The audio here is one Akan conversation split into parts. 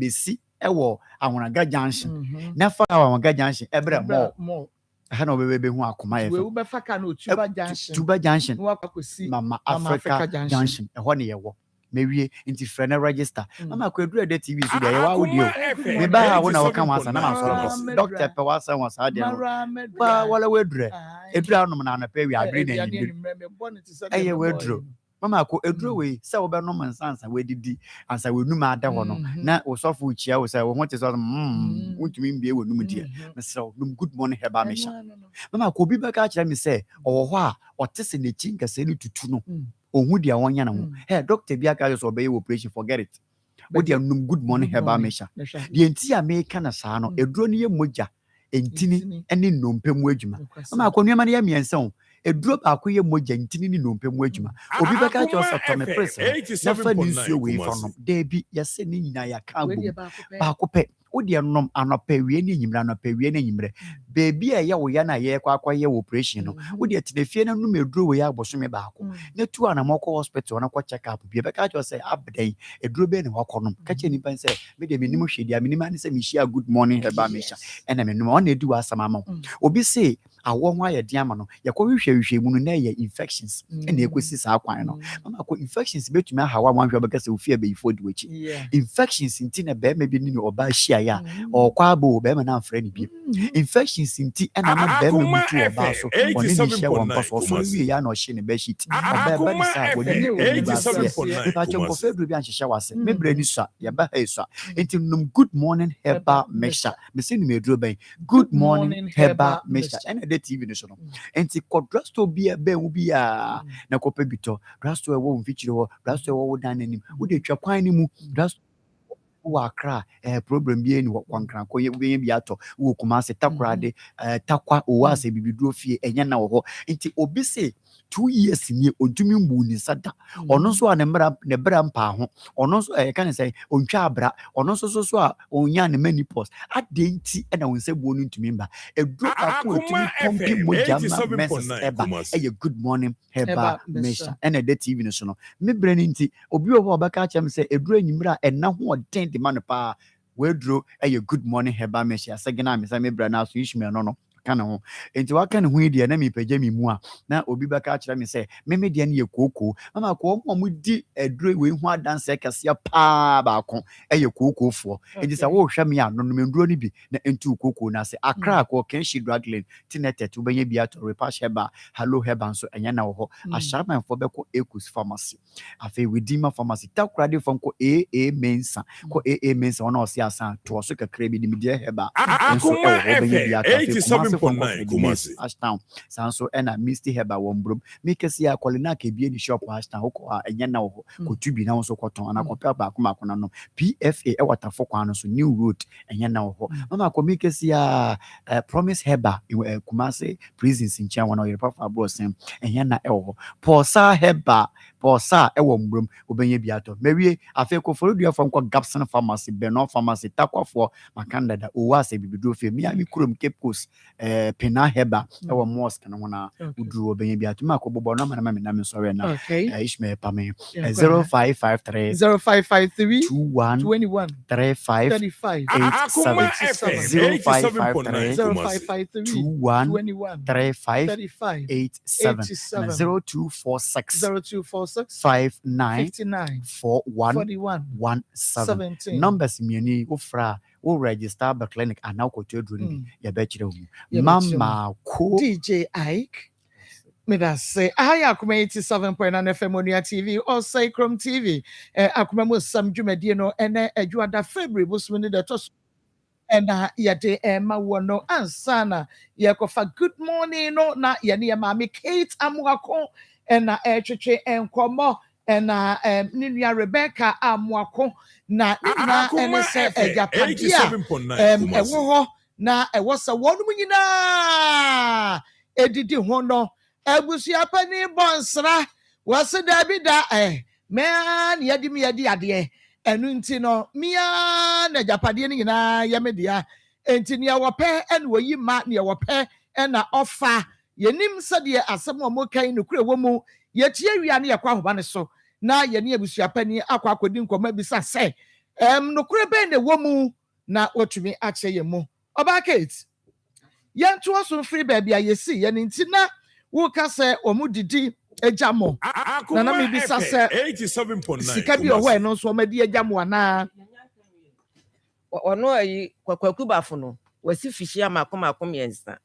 besi ewo Awonaga junction na fa Awonaga junction ebra mo ha na obebe hu Akoma we be fa ka no Tuba junction Mama Africa junction ho ne yewo mewie nti frɛ na register mama akwadura de TV so de yewa audio me ba wo na waka wansa na ma so doctor pe wasa wansa de no ba wala wedure edura no na na pe wi abiri na yimi eye weduro mama ko eduro we se wo be no mansansa wedidi ansa we numa ada ho no na osofo uchia wo se wo ho te so untumi mbie wo num die me se num good morning heba mesha mama ko bi ba ka kira me se owo ho a otese ne chinka se ni tutu no ohun dia wonya na ho hey doctor bi aka so obey operation forget it wo dia num good morning heba mesha die enti a me kana saa no eduro ne ye moja entini ene nnompe mu adwuma mama akonu ma ne ya miensa ho eduro ba akoye moja entini ne nnompe mu adwuma obi beka cho so to me press na fa ni nsuo we fa no da bi yese ne nyina ya ka ba ko pe wo dia nom anopa wie ne nyimra anopa wie ne nyimre baby a ye wo ya na ye kwa ye operation no wo dia tinefie na num eduro we ya abosome ba ko na tu ana moko hospital na kwa check up bi beka cho say abdan eduro be ne wakonom ka che nipa say me de menim hwedia menim ani say me share good morning heba mesha ena menim on edu asama ma obi say awo ho aye dia ma no ye ko hwehwe mu no na ye infections ena ekosi sa kwan no mama ko infections betumi hawa wan hwe beka say ofie be ifo di wachi infections nti na be me bi ni oba hia ya o kwa bo be me na afre ni bi infections nti ena ma be me mutu oba so oni ni hia won paso so wi ya na o hye ne be sheet oba be ni sa oni ni ba se e pa chonko febru bi anhye wase me bre ni sa ya ba he sa nti num good morning heba mesha me se ni me duro ben good morning heba mesha ena de TV no so no nti kodrasto bi e be wu bi a na kopa bito drasto e wo mfichire wo drasto e wo dan nanim wo de twa kwan ni mu drasto wo akra problem bi eni wo kwankran ko ye bi ato wo kuma se takrade takwa o ase bibiduro fie enya na wo nti obi se 2 years ni odumi mbu ni sada ono so a ne bra mpa ho ono so kan say ontwa abra ono so a onya ne menopause adenti na wonse buo no ntumi mba eduro ka ko otumi pompi moja ma message eba good morning heba mesha ena de TV no so no me bra ni nti obi wo obaka chem say eduro enyimra ena ho odent man pa wedro good morning heba mesha sagina me say me bra na so ishme no kana ho enti waka ne ho ide na me pagya mi mu a na obi baka kira me say me de ne ye koko mama ko mo di eduro we hu adanse kase pa ba ko koko fo enti sa wo hwa me a no me nduro ni bi na entu koko na se akra ko ken shi draglin tinetet wo benya bia to repash heba hello heba so enya na wo ho asharman fo be ko Ekus pharmacy afi Redeemer pharmacy takrade fo ko mensa ko mensa ona o se asan to so kakra bi di me de heba enso wo benya bia to Kumasi Ashtown sanso ena Misty Heba wombrum mikesi ya kolina ke bie ni shop Ashtown ko enya na wo ko tubi na so koton ana ko pa ba kuma kona no PFA e watafo kwan so new road enya na wo mama ko mikesi ya Promise Heba Kumasi prisons in China wona yepa fa bro sem enya na e wo Posa Heba Posa e wombrum obenye biato mewie afi ko folodua fam ko Gapson pharmacy Benon pharmacy takwafo makanda da owase bibido fe mi ami kurom Cape Coast pena heba ewo mosque na wona uduru obenye biato ma ko bobo no ma me na me sore na ishme pa me 0553 21 35 0246 numbers mieni ofra wo register the clinic and now ko to dru ya be kire mama ko DJ Ike me da say Akoma 87.9 FM Onua TV or say Chrome TV Akoma mo sam dwumadie no ene adwada February bosum ni the tos ena yade ma wono ansana yekofa good morning no na ye ne maami Kate Amuako ena twetwe enkomo ena ninua Rebecca Amuako na nina ene se ejapadia ewo ho na ewo se wonu nyina edidi ho no ebusia pani bonsra wase Davida man yadi ade enu nti no mia na japade ni nyina yamedia enti ne wope ene woyi ma ne wope ena ofa yenim sade asem omo kan no kure wo mu yetie wia ne yakwa hoba ne so na ye ne abusuapani akwa akodi nkoma bisa se no kure be ne womu na wotumi ache ye mu oba Kate yanto aso free baby ayesi ye nti na wo ka se omudidi ejamo na me bisa se 87.9 sika bi oho no so omadi ejamo ana ono ayi kwaku bafo no wasi fishi Akoma yensa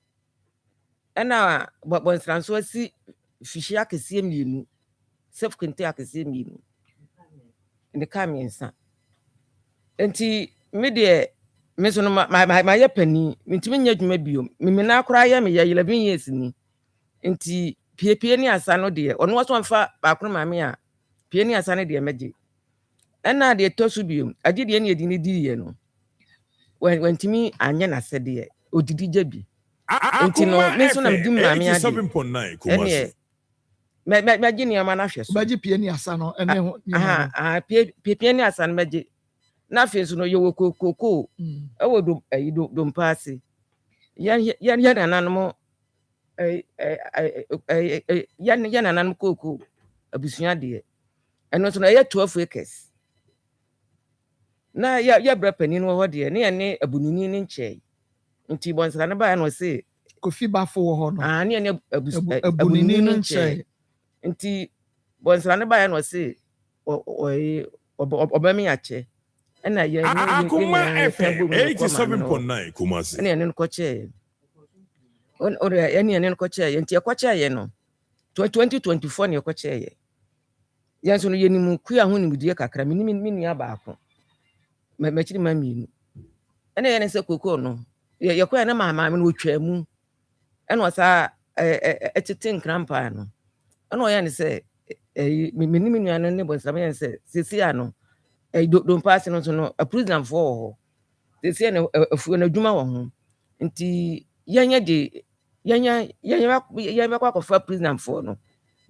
ana bonsran so wasi fishi akese mienu self contain akese mienu ne kam yensa enti me de me so no ma ye pani ntimi nya dwuma biom me na akora ya me ya 11 years ni enti pie ni asa no de ono waso mfa baakoro maame a pie ni asa no de meje ana de tosu biom agi de ne edi ne di ye no wantimi anya na sede odidi jabi enti no me so na mdim maame ade 87.9 Kumasi me gi ni ama na hwe so baji pie ni asa no ene ho pie ni asa no meje na fe so no ye wo kokoko ewo do mpaase ya nananmo ya nananmo koko abusua de eno so no ye 12 acres na ya bra pani no ho de ne ne abunini ne nche nti bonsra ne ba no se kofi bafo wo ho no ne ne abunini ne nche nti bonsra ne ba no se obami ache na ye Akoma FM 87.9 Kumasi ne ne ko che ore ne ko che nti ko che ye no 2024 ne ko che ye yanso no ye ni mu ku ahu ni mudie kakra minimi nua baako machiri maminu ene ye ne se koko no ye ko na mama no otwa mu ene osa etete nkrampa no ene o ye ne se minimi nua no ne bonsam ye ne se sisi ano do pass no so no a prison for sisi na afu na dwuma wo ho nti yenya de yenya kwa fa prison for no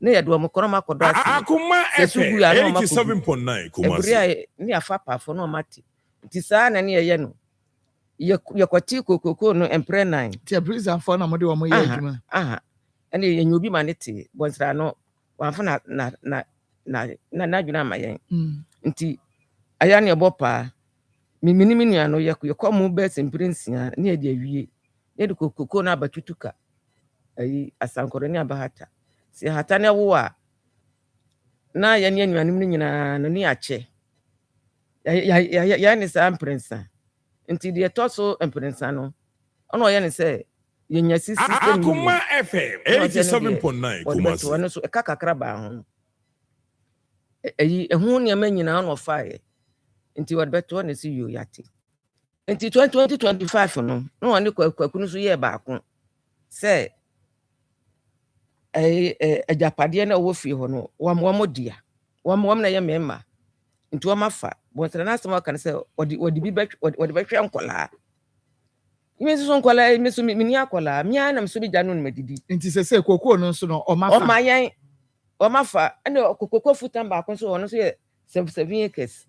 ne ye do mo koro makodo ase Akoma FM 87.9 Kumasi ebria ni afa pafo no mati nti saa na ne ye no ye kwati kokoko no empre 9 ti prison for na mo de wo mo ye adwuma ene ye nyobi manete bonsra no wanfa na adwuna amayen nti aya ne bopa minimi nua no ye komu be semprensia ne ye de awie ye de kokoko na abatutuka ayi asankoro ne abahata si hata ne wo a na ye ne nuanim ni nyina no ne ache ya ne sa mprensa nti de toso mprensa no ono ye ne se ye nya sisi Akoma FM 87.9 Kumasi ono so kakakra ba ho ayi ehu ne ma nyina no fae nti wadbeto ne si yo yate nti 2025 no one kwaku no so ye baako se ajapade na wo fie ho no wamodia wam na ye mema nti wamafa bonsana na asem aka se odi bi behwe nkola imi so nkola imi so mini akola mia na so bi janu no madidi nti se kokoko no so no omafa ene kokoko futan baako so ono so ye 7 acres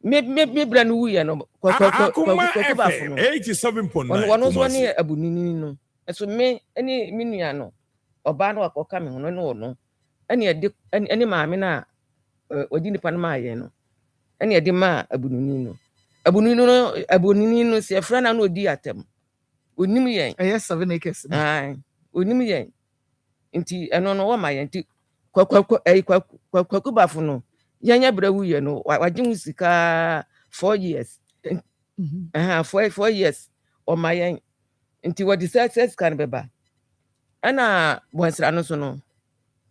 me bra no wuye no Akoma FM 87.9 wono so ne abunini no eso me ene minua no oba no akoka me hono no no ene maame na odi nipa no maaye no ene edi ma abunini no se fra na no odi atem onim yen 7 acres onim yen nti eno no wo maaye nti kwaku bafo no yanya bra wuye no waje mu sika 4 years 4 years o maaye nti wodi success kan beba ana bonsra no so no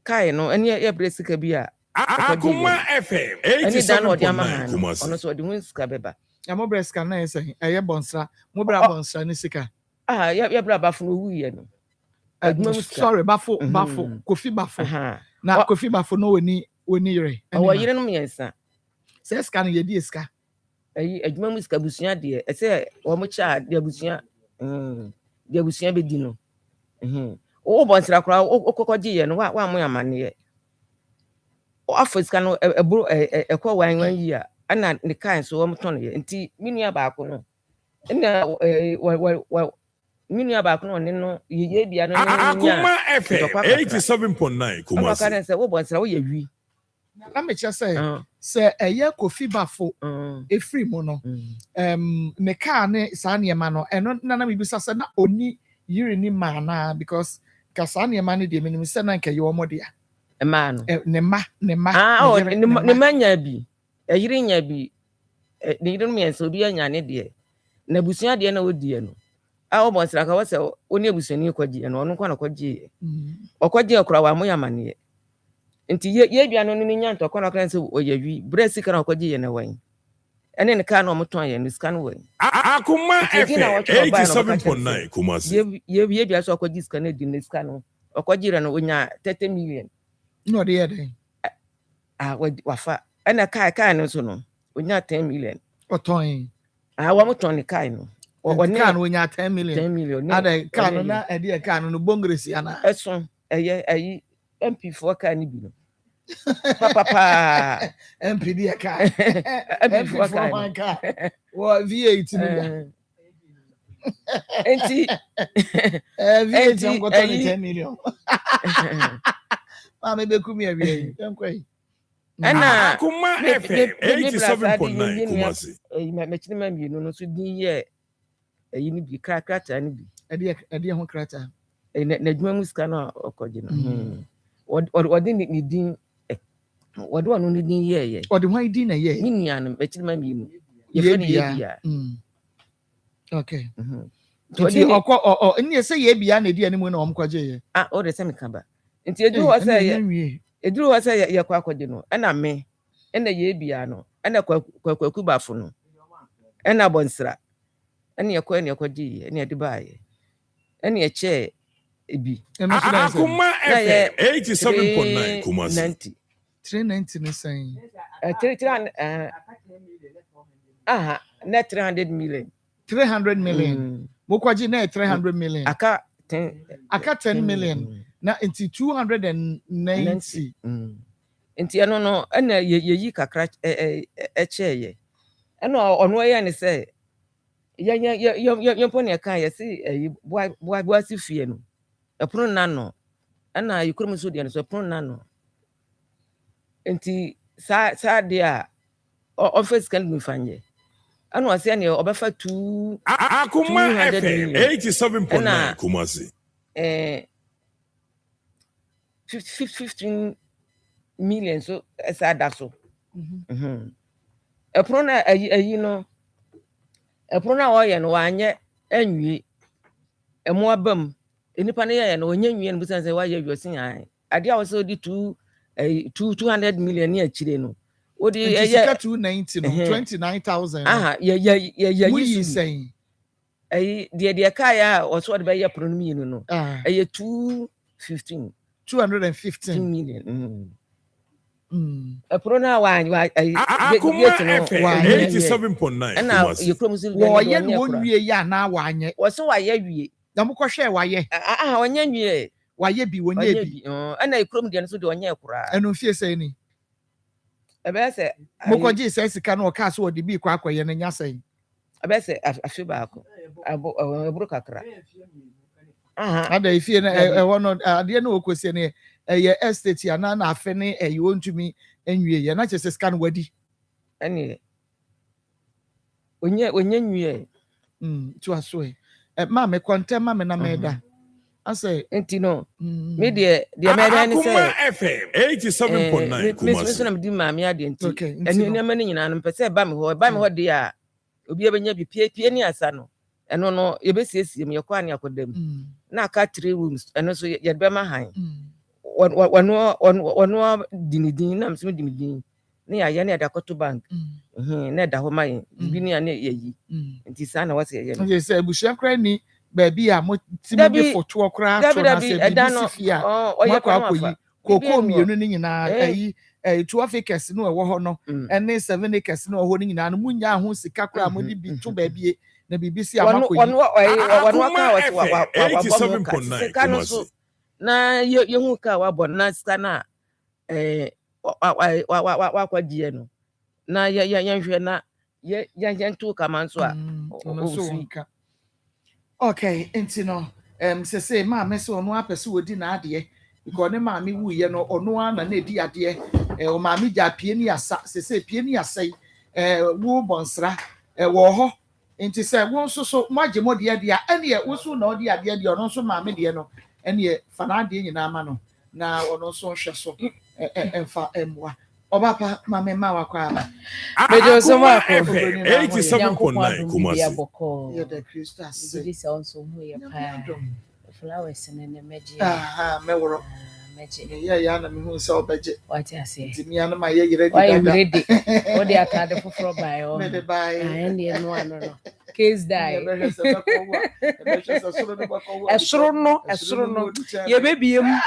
kai no ene ye bresika bi a Akoma FM 87.9 Kumasi ono so de hu sika beba ya mo breska na ese eye bonsra mo bra bonsra ni sika ya bra bafo no wuye no sorry bafo kofi bafo na kofi bafo no woni yire o yire no miensa se sika no ye di sika ayi adwuma mu sika busua de ese wo mo cha de busua de busua be di no o bonsra kra o kokoji ye no wa mo amane o afisika no eburu ekọ wan yi a ana ne kan so wo mo ton ye nti minua baako no na minua baako no ne no ye bia no Akoma FM 87.9 Kumasi kan se wo bonsra wo ye wi na me che say se eye Kofi Bafo efri mu no ne car ne sa niema no eno na mebisa se na oni yiri ni ma na because ka sa niema ne de menim se na nke ye omo de a ma no ne ma ne manya bi yiri nya bi ne yiri me enso bi anya ne de na busua de na odie no a wo bonsra ka wo se oni abusani kwaji no ono kwa na kwaji okwaji akura wa mo yamane nti ye bia no ni nya ntokọ na kan se oyawi bresi kana kwaji ye na wan ene ne ka na omoton ye no scan wan Akoma FM 87.9 Kumasi ye bia so kwaji scan na di ne scan okwaji re no onya 30 million no de ye wafa ene kai no so no onya 10 million oton wa moton ne kai no one kan onya 10 million 10 million ada kan na ede kan no bongresi ana eso ayi MP4 kan ni bi no papa MPD ka MP4 ka wo V8 ni enti V8 am go to 10 million ma me be kumi awie enkwai ana Akoma FM 87.9 Kumasi me chine mi no so din ye ayi ni bi krata ni bi ede ho krata na dwuma musika na okoje no odi ni din wode wonu ni din ye odi hwan din na ye ni nia no me chine mi no ye fe ni ye bia okay odi okọ ni se ye bia na di animu na omkwaje ye o de se me kaba nti eduru wa se ye kwa akwaje no na me na ye bia no na kwaku bafo no na bonsra na ye kwa na kwaje na de baaye na ye che ebi Akoma FM 87.9 Kumasi 390 ne san na 300 million 300 million mokwaji na 300 million aka 10 million na into 290 nti eno no na yeyi kakra cheye eno ono ye ne se ye pon ye kan ye se boa si fie no epono na no na yikurum so de no so epono na no nti sa de a office kan mi fanye anu ase ne obefa 2 Akoma FM 87.9 Kumasi 15 million so esa da so epono na ayi no epono na wo ye no wanye anwie emo abam enipa ne ye no onye nwie no busan se wa ye wiosin an ade a wo se odi 200 million ne akire no odi ye 290 no 29000 ye yi sen de kaya o so de be ye prono mi no ye 215 million Prona wan Akoma FM 87.9 na ye promise wo ye no wie ya na wanye wo se wa ye wie na mo kohwe wa ye wonya wie wa ye bi wonya bi na ye krom de no so de wonya kura eno fie sei ni ebe se mo kwaji sei sika na o ka so de bi kwa akwaye na nya sei ebe se afi ba ko aburu kakra ada ifie na ewo no ade na okosie ne ye estate ya na afe ne ye wontumi enwie ye na chese scan wadi ene onye nwie tu aso ma me kontem ma me na meda ase enti no me de meda ni say Akoma FM 87.9 Kumasi me di ma me ade enti eni ne ma ni nyina no pese ba me ho de a obi ebenya bi pie ni asa no eno no ye besiesie me yakwa ne akodam na aka 3 rooms eno so ye be ma han wano dinidin na msimi dinidin ne ya ne da koto bank ne da ho mai bi ne ne yeyi nti sa na wase ye no say bushia kra ni ba bi a mo timi bi foto kra to na se bi sifia mo kwa koyi koko mienu ni nyina ayi 12 acres no ewo ho no ene 7 acres no ho ni nyina no munya ho sika kra mo di bi to ba bi na bibisi amakoyi wano ka wase wa 87.9 na yehu ka wabọ na sika na wakwagie no na yenhwe na yentu kama nso a ofi okay enti no se ma me se ono apese wodi na ade because ne ma me wuye no ono na edi ade o ma mi ja pie ni asa se pie ni asai wo bonsra wo ho nti se wo nso so maje mo de de a ene ye wo so na o de ade de ono nso ma me de no ene ye fa na ade nyina ma no na ono nso hwe so emfa emwa Obapa mama ma wakwa Bejo so ma ko 87.9 Kumasi. ya the Christus this also who ya pa flowers ne meje meworo meje ya na me hu se obeje what I say ti mi ana ma ye ready ready o de atade foforo bai o me de bai and ye no ano case die esoro no ye bebiem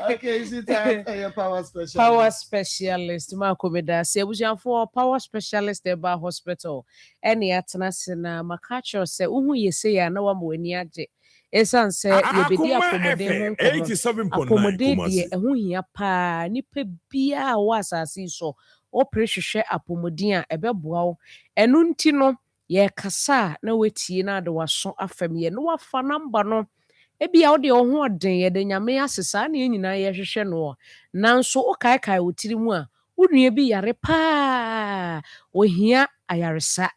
okay, is it time for your power specialist? Maa Akos say for power specialist eba hospital. Any atena sena makacho say uhu yese ya na wa mweni age. Esan say ye bedi akomode ho 87.9 die ehu hia pa nipa bia wa asase so oprehwehwe apomodin a ebeboa wo. Enu nti no ye kasa na wetie na de waso afam ye no wafa number no ebia wo de ho oden ye de nyame asesa na nyina ye hwehwe no nanso o kai wotiri mu a wonua bi yare pa ohia ayaresa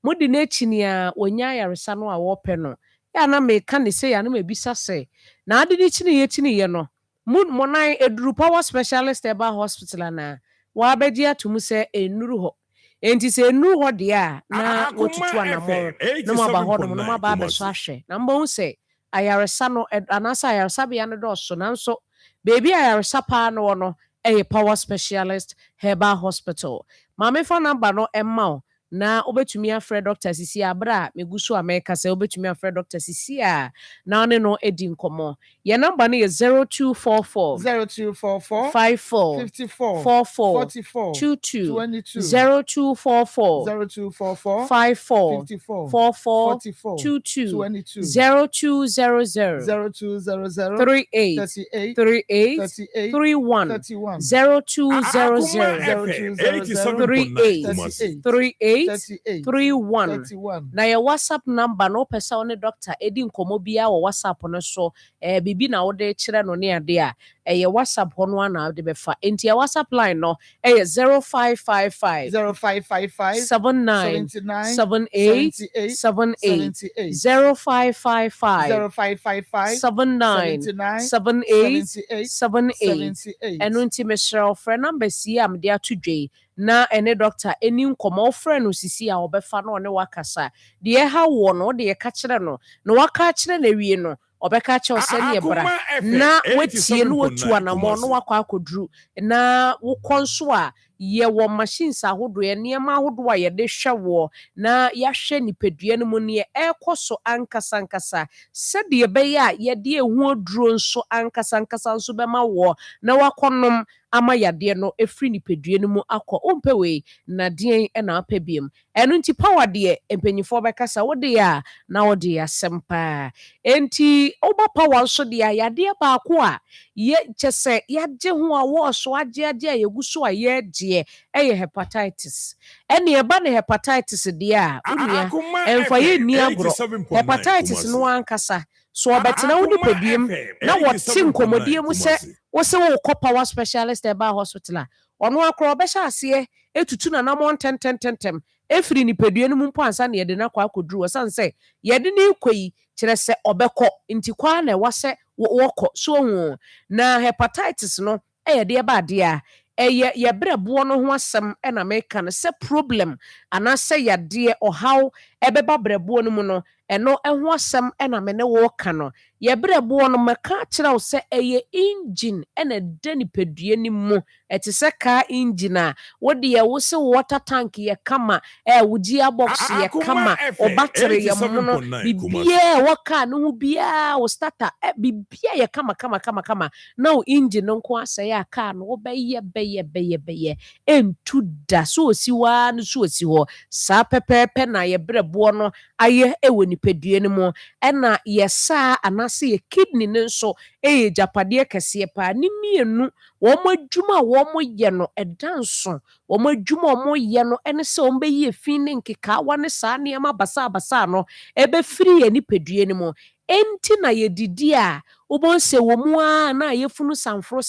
modi na chini a onya ayaresa no a wo pe no ya na me ka ne se ya na me bisa se na ade ni chini ye no mo nan eduru power specialist eba hospital na wa beji atum se enuru ho enti se enuru ho de a na wotutu anamo no ma ba ho no ma ba beso ahwe na mbo se ayaresa no anasa ayaresa bia no do so nanso baby ayaresa pa no power specialist herbal hospital mama fa number no emma na obetumi afre Dr. Sisi abra megusu America say obetumi afre Dr. Sisi a na one no edi nkomo ye number no is 0244 54 44 22 0244 54 44 22 0200 38 31 0200 na your WhatsApp number no pesa one doctor edi nkomo bia wo WhatsApp no so bibi na wo de kire no ne ade a your WhatsApp hono ana de befa enti your WhatsApp line no 0555 79 78 78 0555 79 78 78 enu nti mesrel friend number si am de atudwe na ene doctor eni nkomo friend no sisi a obefa no ne wakasa de ha wo no de ka kire no na waka kire na wie no obeka che osani ebra na wetie no watu anamo no wakwa akoduru na wo konso a ye wo machines ahodo ye niema ahodo a ye de hwe na ya hwe nipadua no mu ne ekoso ankasa se de be ya ye de ehu oduro nso ankasa nso be ma wo na wakonom ama yade no efri nipadua no mu akọ ompewe na den e na apabiem enu nti power de empanyifo bekasa wo de ya na wo de asempa enti oba power so de yade ba ko a ye chese yaje ho a wo so age yeguso a ye de hepatitis ene eba na hepatitis de a unia emfa ye ni agro hepatitis no ankasa so obetena wo nipadua na wo tin komodie mu se wo se wo ko power specialist eba hospital ono akro obesha ase etutu na namon tentem efiri nipadua no mu mpo ansa na yede na kwa akoduru wasanse yede ni koyi kire se obekọ nti kwa na wase wokọ so hu na hepatitis no yede ba de a ye brebo no ho asem na meka no se problem ana se yade ohaw ebeba brebo no mu no eno ho asem na me ne wo ka no ye brebo no meka kire wo se engine na dani pedua ni mu etise ka engine a wo de ye wo se water tank ye kama wogia box ye kama o battery ye mu no bibia wo ka no hu bia wo starter bibia ye kama na o engine nko ase ya ka no wo beye entu da so osiwa no so osi ho sa pepepe na ye brebo no aye ewo nipadua ni mu na yesa anase ye kidney ne nso japade kese pa ni mienu wo madwuma wo mo ye no edanso wo madwuma wo ye no ene se wo be ye fin ne nkeka wa ne sa ne ma basa no ebe free ye nipadua ni mu enti na yedidi a wobonse wo mu a na yefunu samfro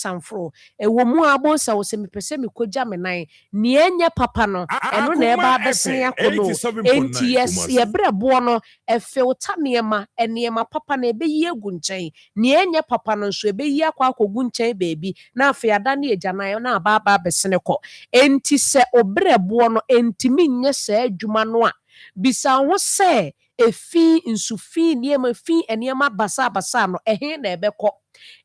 wo mu a bonsa wo se mepese mekogya me nan ne enye papa no eno na eba abesene akono enti yes ye brebo no efilta niema papa na ebeyi egu nchen ne enye papa no nso ebeyi akwa akogu nchen beebi na afiada na egyanan na aba abesene ko enti se obrebo no enti minye se adwuma no a bisa ho se efi nsufi niema fi eniema basa no ehe na ebekọ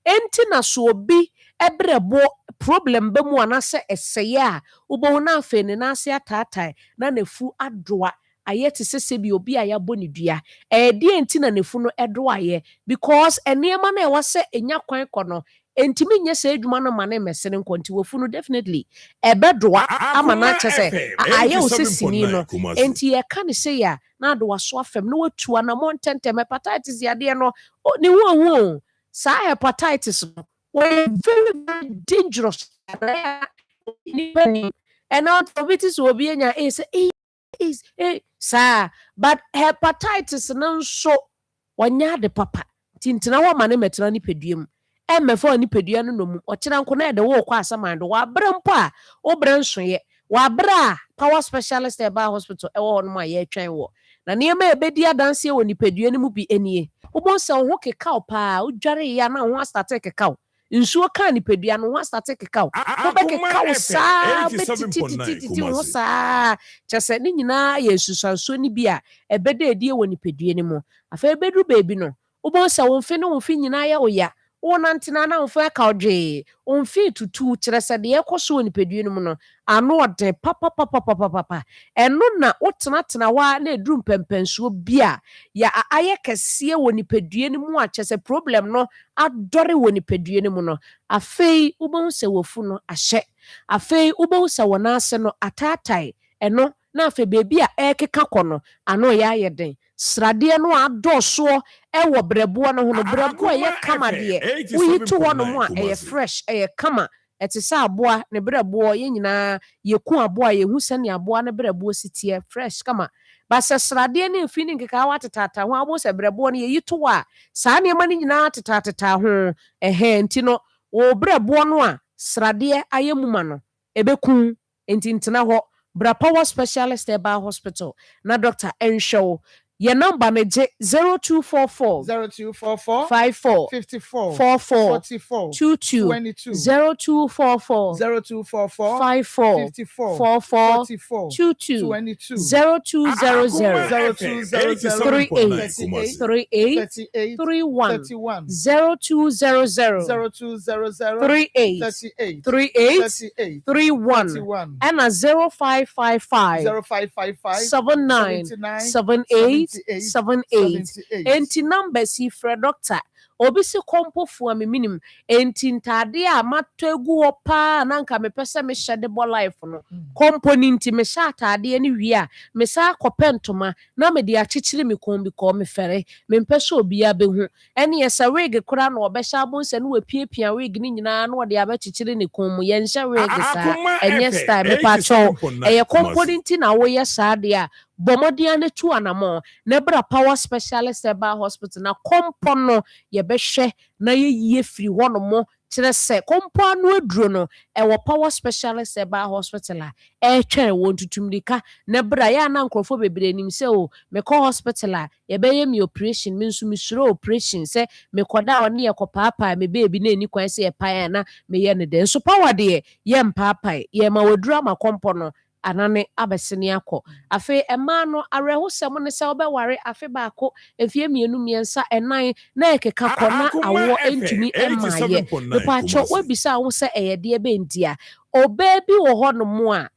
enti na so obi ebrebo problem be mu anase eseye a ubo na afe ne na ase atatai na nefu adoa ayeti sese bi obi ayabo ne dua die enti na nefu no edo aye because eniema na ewase enya kwan kono entimi nye se adwuma no mane mesene nkonti wofu no definitely ebedoa ama na chese aye osesini no enti ye ka ne se ya na do waso afem no watua na montentem hepatitis yade no ni wo sa hepatitis no very, very dangerous and now diabetes will be in your is sir but hepatitis no so wanya de papa tintina wa mane metra ni peduam emefo ni pedua no mu okira nko na de wo kwa asamando wa brempo a wo brensoye wa bra power specialist eba hospital e wo no ma ye twen wo na niema ebedi adanse wo ni pedua ni mu bi enie wo bonse wo keka pa wo dware ya na wo start keka nsuo ka ni pedua no wo start keka wo be keka wo sa betiti wo sa chese ni nyina ye susanso ni bi a ebede edie wo ni pedua ni mu afa ebedu baby no wo bonse wo mfe no wo mfe nyina ya wo ya wonantina na mfa ka odwe onfi tutu kyerese de ekoso ni pedue no mu no ano ode papa eno na wotenatena wa na eduru pempensuo bia ya aye kese woni pedue no mu a kyerese problem no adore woni pedue no mu no afei ubonse wofu no ahye afei ubonse wona ase no atatai eno na afei bebi a ekeka kono ano ya ayeden srade no adoso ewo brebo no hono brebo ye kama de uyi to hono mu a eye fresh eye kama etise aboa ne brebo ye nyina ye ku aboa ye hu sane aboa ne brebo sitie fresh kama basa srade ne mfini nkeka watetata ho abo se brebo ne ye to a saa ne ma ne nyina tetata ho enti no wo brebo no a srade ayemuma no ebeku enti ntena ho bra power specialist eba hospital na doctor enshow your number me 0244 54 44 22 0244 54 44 22 0200 38 31 0200 38 31 and a 0555 79 78 78 enti numbers si fra doctor obi se kompofu am minim enti ntade a mategu opa na nka mepese me hyede bo life no component me sha atade ne wi a me sa kopentoma na me de achichiri me kombi ko me fere me mpese obi abehu ene yesa wig kura na obehya bonse no wapiepia wig ni nyina na ode abachichiri ne komu ye nhya wig sa enye style me pa cho eye component na wo ye sa de a bomodia ne tu anamo ne bra power specialist eba hospital na kompo no ye behwe na ye free hono mo kire se kompo anu aduro no ewo power specialist eba hospital a twen won tutumrika ne bra ya na nkrofo bebre nim se o me ko hospital a ye beye me operation me nso me suro operation se me koda one ye kopapa me baby na eni kwan se ye pan na me ye ne de so power de ye mpapa ye ma wadura ma kompo no anane abesene akọ afi ema no arehosem ne se obeware afi baako efie mienu miensa enan na ekeka kọ na awo entumi emaye mepacho webisa wo se eyede be ntia obebi wo ho no mo a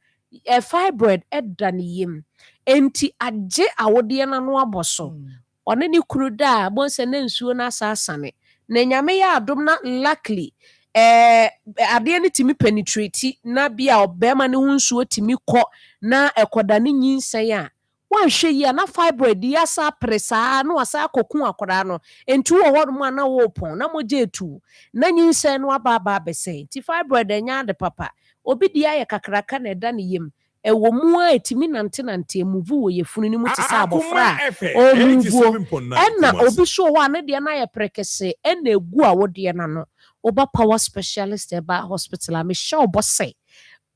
fibroid edane yim enti age awode na no aboso one ni kuru da bonse na nsuo na asasane na nyame ya adom na luckily ade ne timi penetrate na bia obema ne hunsuo timi kọ na ekoda ne nyinsen a wanhwe yi na fibroid ya sa presa na wasa akokun akoda no entu wo hodo na wo pon na moje etu na nyinsen no aba bese ti fibroid enya de papa obi dia ye kakraka na eda ne yem ɛwɔ mu a etimi nante move wo yefunu ni mu te sa abofra o move ɛna obi so hɔ a ne de na yɛ prekese ɛna egu a wo de na no oba power specialist eba hospital a me show bose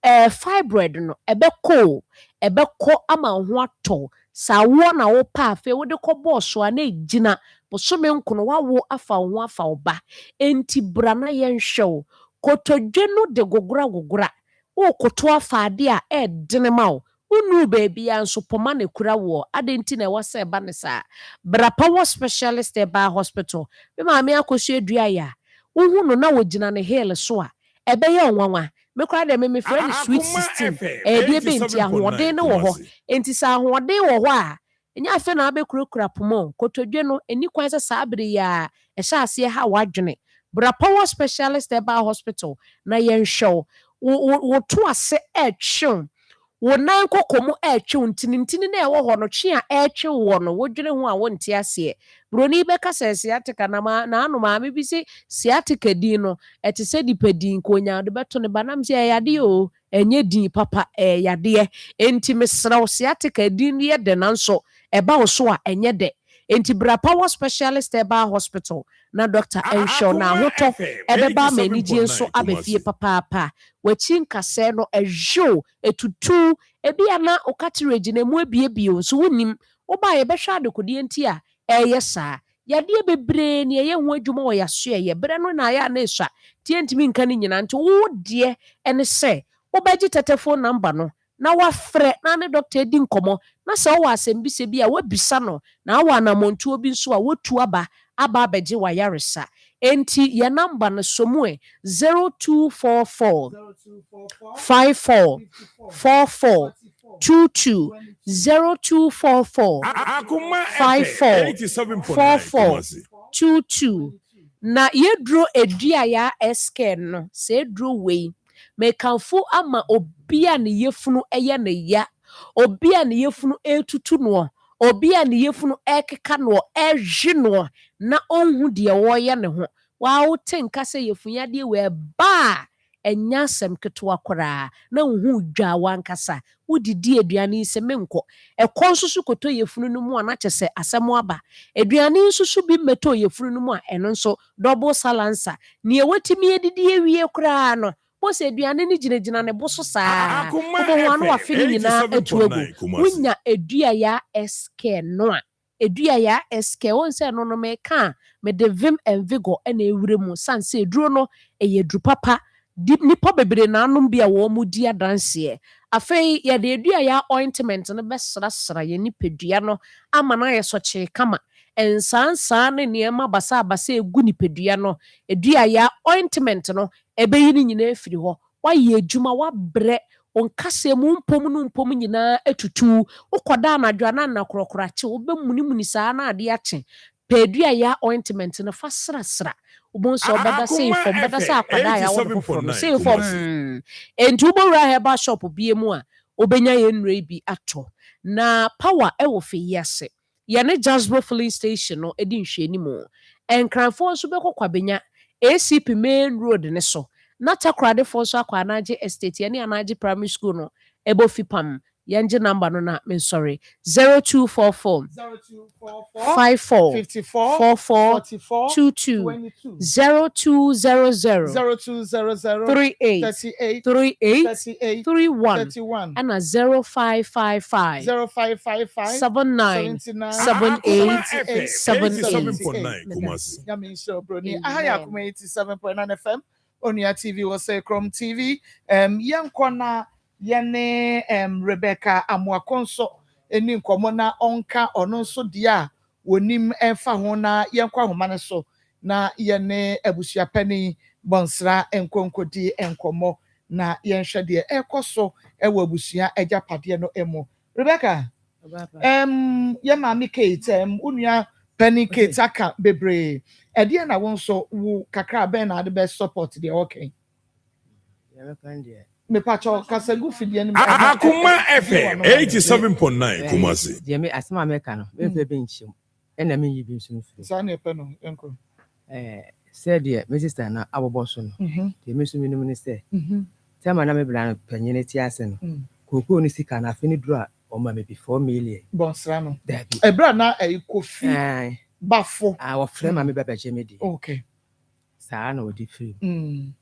fibroid no ebeko ama ho atɔ sa wo na wo pa afa wo de kɔ boss a na ejina bosome nkono wawo afa ho afa oba enti bra na yɛ nhwɛw kotodwe no de gogora wo koto afa ade a ɛdene ma wo unu baby anso poma na kura wo adenti na ɛwɔ sɛ ba ne sa bra power specialist eba hospital me ma me akosu adua ya wo no na wo gina ne heel so a ɛbɛyɛ onwanwa me kura de me friend sweet 16 de be nti ahoɔden ne wɔ hɔ enti sa ahoɔden wɔ hɔ a enya afa na abɛkurakura pomo kotodwe no eni kwan sɛ saa bere ya ɛhyɛ ase ha wadwene bra power specialist eba hospital na yɛnhwɛw wo to ase ɛtwew wo nan kokomu ɛtwew ntini na ɛwɔ hɔ no twe a ɛtwew wɔ no wodwene ho a wonte ase broni bɛka sɛ sciatica na ano maame bi sɛ sciatica din no ɛte sɛ dipadin ko nya de bɛto ne banam sɛ yade o ɛnyɛ din papa yade enti mesrɛw sciatica din yɛ de nanso ɛba wo so a ɛnyɛ de enti bra power specialist eba hospital na doctor ensure na hoto ɛbɛba ma anigye nso abɛfie papaapa wachi nkasɛ no ɛhwo etutu ebi ana okatiregi na mu abiebie so wonim woba yɛbɛhwɛ adekodie nti a ɛyɛ saa yadeɛ bebree ne ɛyɛ ho adwuma wɔ yaso ɛyɛ bere no na ya na esua tie ntimi nka ne nyina nti wo de ɛne sɛ wobɛgye telephone number no na wafrɛ na ne doctor di nkomo na sɛ wo asɛm bi sɛ bi a wabisa no na wo anamontuo bi nso a wotu aba abɛgye wa yaresa enti ye number no somu 0244 54 44 22 0244 54 44 22 na yedro edua ya SK no se edro wei mekanfo ama obia ne yefunu eye ne ya obia ne yefunu etutu no obia ne yefunu ekeka no ehwe no na onhu de woye ne ho wa wo tenka se yefunya de we ba enya asem ketewa kora na onhu dwa wankasa wodidi aduane se menko ekonsusu koto yefunu no mu ana kyese asem aba aduane nsusu bi meto yefunu no mu a eno nso double salansa ne watimi edidi ewie kora no Mose aduane ni gyinagyina ne bo so saa obo anu afini nyina atuagu wonya edua ya SK no a edua ya SK won se no me ka me de vim and vigor na ewure mu sanse eduro no eyedru papa nipa bebre na anum bia wo mu di adanse afei ye de edua ya ointment no besra ye nipadua no ama na ye so che kama ensansa ne niema basa egu nipadua no edua ya ointment no ebeyi ni nyina efiri hɔ waye adwuma wabrɛ onkase mu mpom nyina etutu ukoda anadwa na korokora che obemuni saa na ade ache pedua ya ointment no fa sra ubonso obada say for bada sa akwada ya wo for no say for entu bowra heba shop biemu a obenya ye nnure bi ato na power e wo fe yase ye ne Jasper filling station no edi nhwani mu enkranfo nso bekokwa benya ACP main road ne so na takrade for so akwa anaje estate ye ne anaje primary school no ebo fipam yanje number no na me sorry 0244 54 54 44 22 0200 38 31 and 0555 79 78 78 Yamin so broni ahaya kuma 87.9 FM Onia TV was Krom TV yankona yene Rebecca Amuakonso eni nkomo na onka ono nso dia wonim emfa ho na yenkwa homa ne so na yene abusua pani bonsra enkonkodi enkomo na yenhwe de ekoso ewo abusua agapade no emo Rebecca ye mami Kate unua pani Kate aka bebre ede na won so wo kakra ben na the best support the okay me pacho kasagu fidie ni Akoma FM 87.9 Kumasi je me asema meka no we fe benchim ena me yi bi nso fi sa na epe no enko said the my sister na abobo so no de me so minimum ni say tema na me bra no panyene ti ase no Koko ni sika na fini dura o ma me be 4 million. Bonsra no. Dabi. Ebra na kofi bafo. Wa frɛ ma me baba jeme di. Okay. Saa na odi free.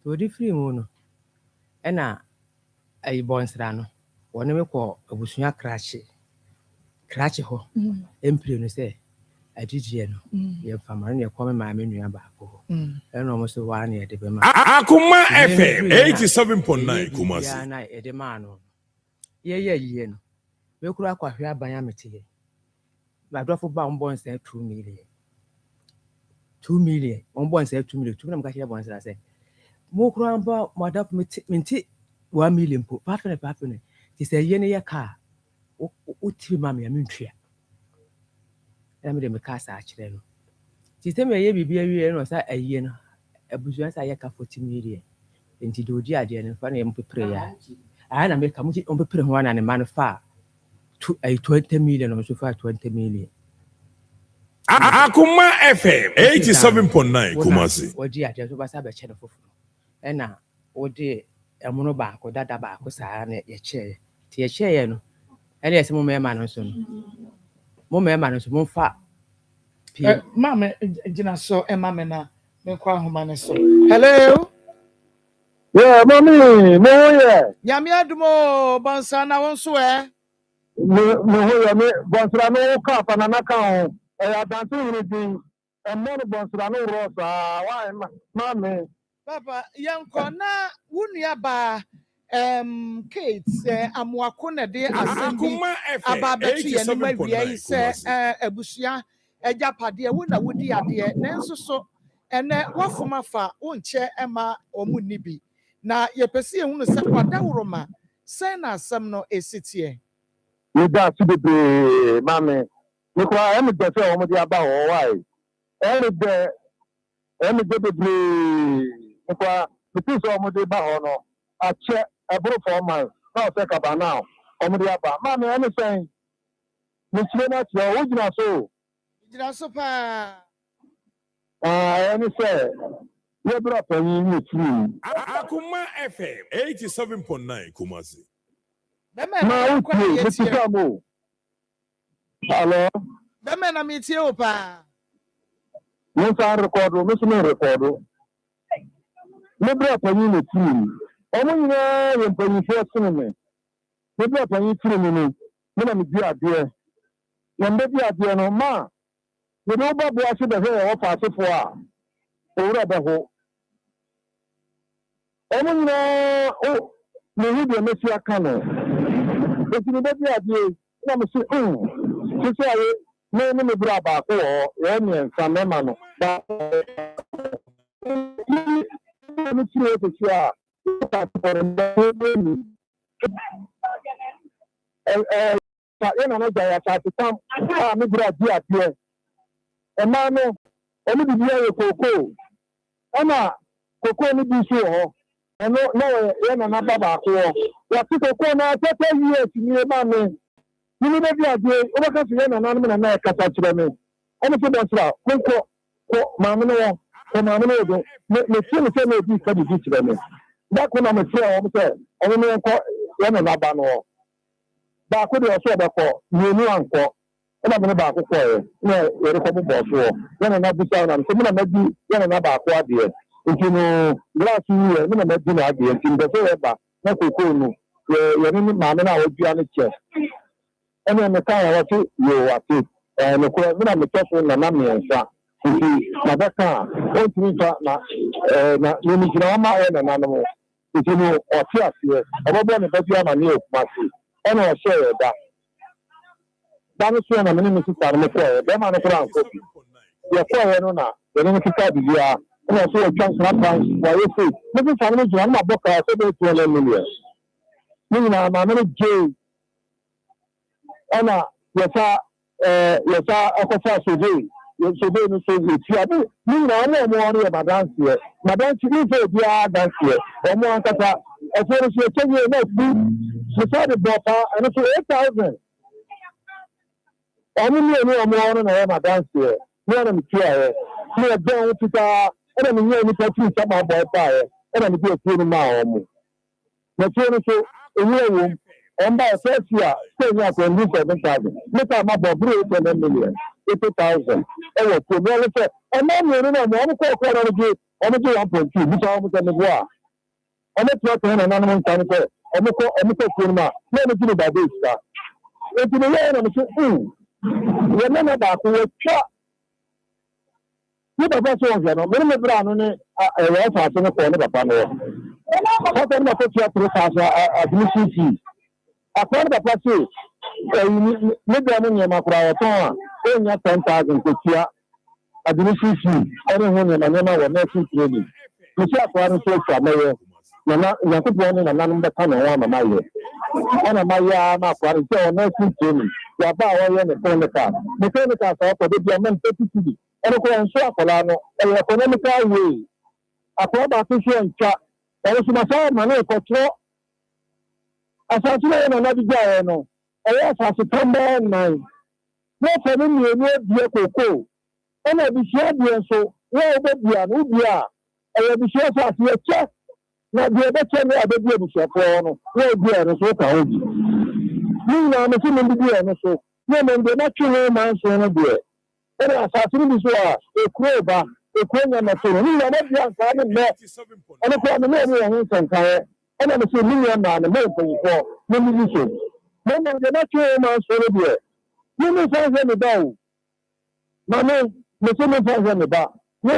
To odi free mu no. E na bonsra no. Wona me kɔ abusua krache ho. Empire no say adidie no. Ye famare ne kɔ me ma me nua ba ko. E no mo so wa na ye de be ma. Akoma FM 87.9 Kumasi. Ya na e de ma no. Ye no. Me kura kwahwe abanya mete. Ba dofo ba on bon say 2 million. 2 million. On bon say 2 million. 2 million ka share bon say. Mo kura ba madap mete 1 million po. Papene. Ti say ye ne ye car. O ti ma me ntwea. E me de me ka sa akire no. Ti say me ye bibia wie no sa aye no. Abusua sa ye ka 40 million. Enti do di ade no fa na ye mpepre ya. I na me ka mo on pepre ho na ne man fa 20 million or so far 20 million. Akoma FM 87.9 Kumasi. Odi ade so ba sa be che no foforo. E na odi emuno ba ko dada ba ko sa na ye che. Ti ye che ye no. E na ese mo me ma no so no. Mo me ma no so mo fa. Mama jina so mama na me kwa homa ne so. Hello. Yeah, mommy, no yeah. Yami adumo bonsa na won so No yeah, me bonsra no ka pa na ka ho. E adantu ni din. E mo no bonsra no rosa. Why mommy? Papa, yanko na wunua ba Kate amuako na de asembi ababetu ye no mawia yi se abusua ejapade wona wodi ade nanso so ene wafoma fa wonche ema omunni bi na yepesi ehunu se kwada woroma se na asem no esitie You da to be mommy. You kwa am de se o mo di aba ho why? Em de be kwa the so mo di ba ho no a che ebro for man. Now say ka ba now. O mo di aba. Mommy am saying me chire na che o jina so. Jina so pa Em say you bro pan you true. Akoma FM 87.9 Kumasi. Bema kwa yetie. Hello. Bema na metie o pa. No sa record, no so record. Me bro pan you true. Omo nyina ye pan you first me. Me bro pan you true me no. Me na me di ade. Ye mbe di ade no ma. Me do ba bo ase be he o fa asefo a. Owura be ho. Omo nyina o me hu de me si aka no. Esi me di ade na me si so say me bra ba ko o ye me nsa me ma no. Ba me si o to si a. Sa na ja sa ti tam me bra di ade. E ma no o me di ye koko. Ama koko ni bi so ho. Eno no ye na baba ko. Wa ti koko na 30 years ni ma me. Ni be di ade, o ba ka se ye na na ka sa kire me. Eno se bonsra, ko ma me no, ko ma me no do. Me ti me se me di ka di kire me. Da ko na me se o me se, o me ko ye na ba no. Ba ko de o so ba ko, ni anko. E ba me ba ko ko ye. Na ye ko bo so. Ye na bu sa na, se me na magi, ye na ba ko ade. Nti no glass ye, me na magi na ade. Nti be so ba na koko no. Ye ni ma me na o dua ne che. Ene me ka ya wati yo wati. Me ko me na me tofu na na me nsa. Nti na ba ka o tiri fa na ni jira ma e na no. Nti no o ti ase. Obobo ne ba dua ma ni o kuma si. Ene o share da. Dan so na me ni si sa me ko e. Be ma no kra nko. Ye ko e no na. Ye ni kita bi ya. Ene so o chance na pa wa ye fi. Me si sa me jira ma boka so be 2 million. Ni na ma me je ana yasa akofa sebe no so ti abi ni na na mo ori madansi ni fe bia dansi o mo ankata e fere so chenye na bi so sa de bopa and so 8,000 oni ni o mo ori na madansi ni na mi ti aye ni e don tuta e na mi ni pati sa ma boy pa e na mi ti e ni ma o mo na so no so ewu On by first year, staying up on this 7,000. Look at my bob, 8 million, 80,000. Oh, for me, and then you know, I'm call for on the 1.2, which I almost in the war. I'm not talking an animal time. I'm not talking about let me do that this stuff. If you learn, I'm saying, remember that we were shot. You have also, remember Brown on a right house in the corner of Pano. How can I put you up to the house at UCC? I found the place. Maybe I'm in your macro, only 10,000 to Tia at the UCC. I don't want your name or nursing training. You see, I found social mayor. You're put one in a number of one of my year. One of my year, my father, nursing training. You're about one in the car. The clinical are for the German 30. And of course, an economical way. I thought about this and chat. I was my son, my name, control. As I say, another guy, no. I asked us to come back 9. Not for me, you know, dear Coco. And I be sure, dear, so, where we are, who we are. I will be sure to your check. Not the other channel, I will be able to share for where we are, and so can you. You know, I'm assuming the dear, and so, no, man, the natural man, so no dear. And as I see this war, a crowbar, a corner, and so, we are not young, and a problem, and and I'm saying, million man, a man for many reasons. No, the natural man, so no dear. You may find them about. My name, the same as them about. No,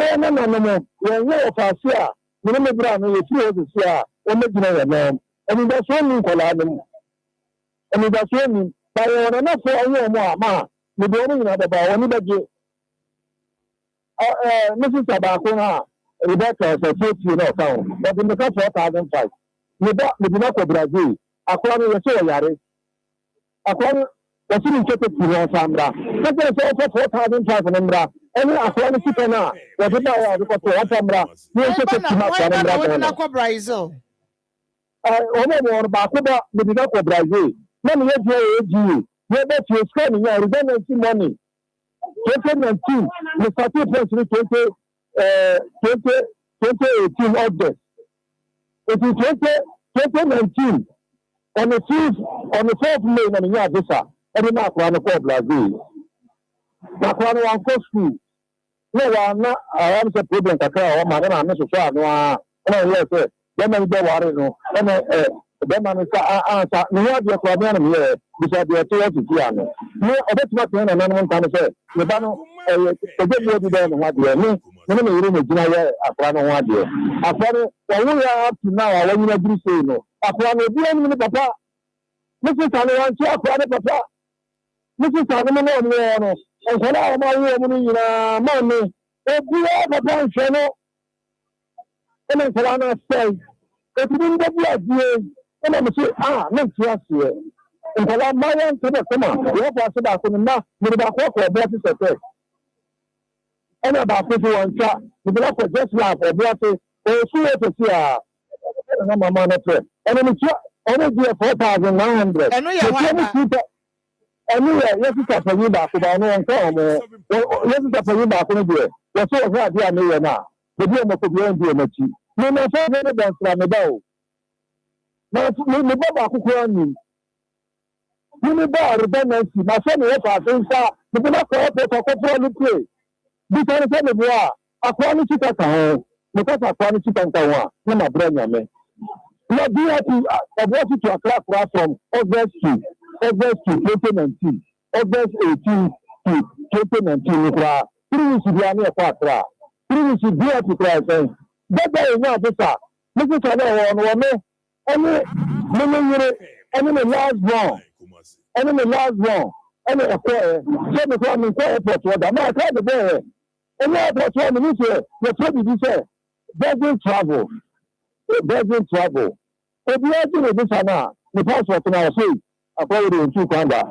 we're of our share. We don't make brown, we feel the share, or make another man. And that's only for them. And that's only by enough for a more, we don't know about anybody. Mrs. Abacona, Rebecca, as I said, you know, but in the country of 2005, we did not go Brazil. According to the Yari, according to the Sambra, also 4,005 number. Any according to Pena, what about the Sambra? You not Brazil. Only Bakuba, we did not go Brazil. Let me get you. You're better to spend your redundancy money. 2019, we started 2018 August. It is 2019 on the 4th May when we have visa. Every month we have Brazil. Now we have school. No, I have a problem. I am not sure. No, yes, then I go worry. No, then I answer. No, the problem here because they are too easy. No, that's what I am going to say. The banner, the day we what we are. No, we really do not have a plan on what we are. After we are up to now, when you agree say no. After we are in the papa, Mrs. Taliban, Papa, Mrs. Taliban, no, and so now my money. If we have a plan, channel, and then Salana says, if we didn't get the idea, and I'm saying, let's just here. And for my own to the command, we have to ask them now, with about what better say. And about 51 chat, we will not just laugh or better, or see it to see and I'm a and then it's only 4,900. And we are anyway, yes, it's a you back about no one come. Yes, it's a you back on the You're so glad you are near now. The dear Mokobian Diamachi. No, no, no, dance from the bow. Now, the Baba who call me. You may buy redundancy. My son, if I think that, the Baba for the play. Because I said, a quality cat, because a quality cat, no, my brother, man. Now, be happy. I want you to apply from August to 2019, August 18 to 2019. 3 weeks to be a near quarter. 3 weeks to be a to cry. That day is not this. This is another one. Any last one. Any last one. Any affair. So the one in the airport was a man at the day. And now that's 1 minute. The trouble is this. Doesn't travel. It doesn't travel. If you are doing this now, the passport now say, according to Canada,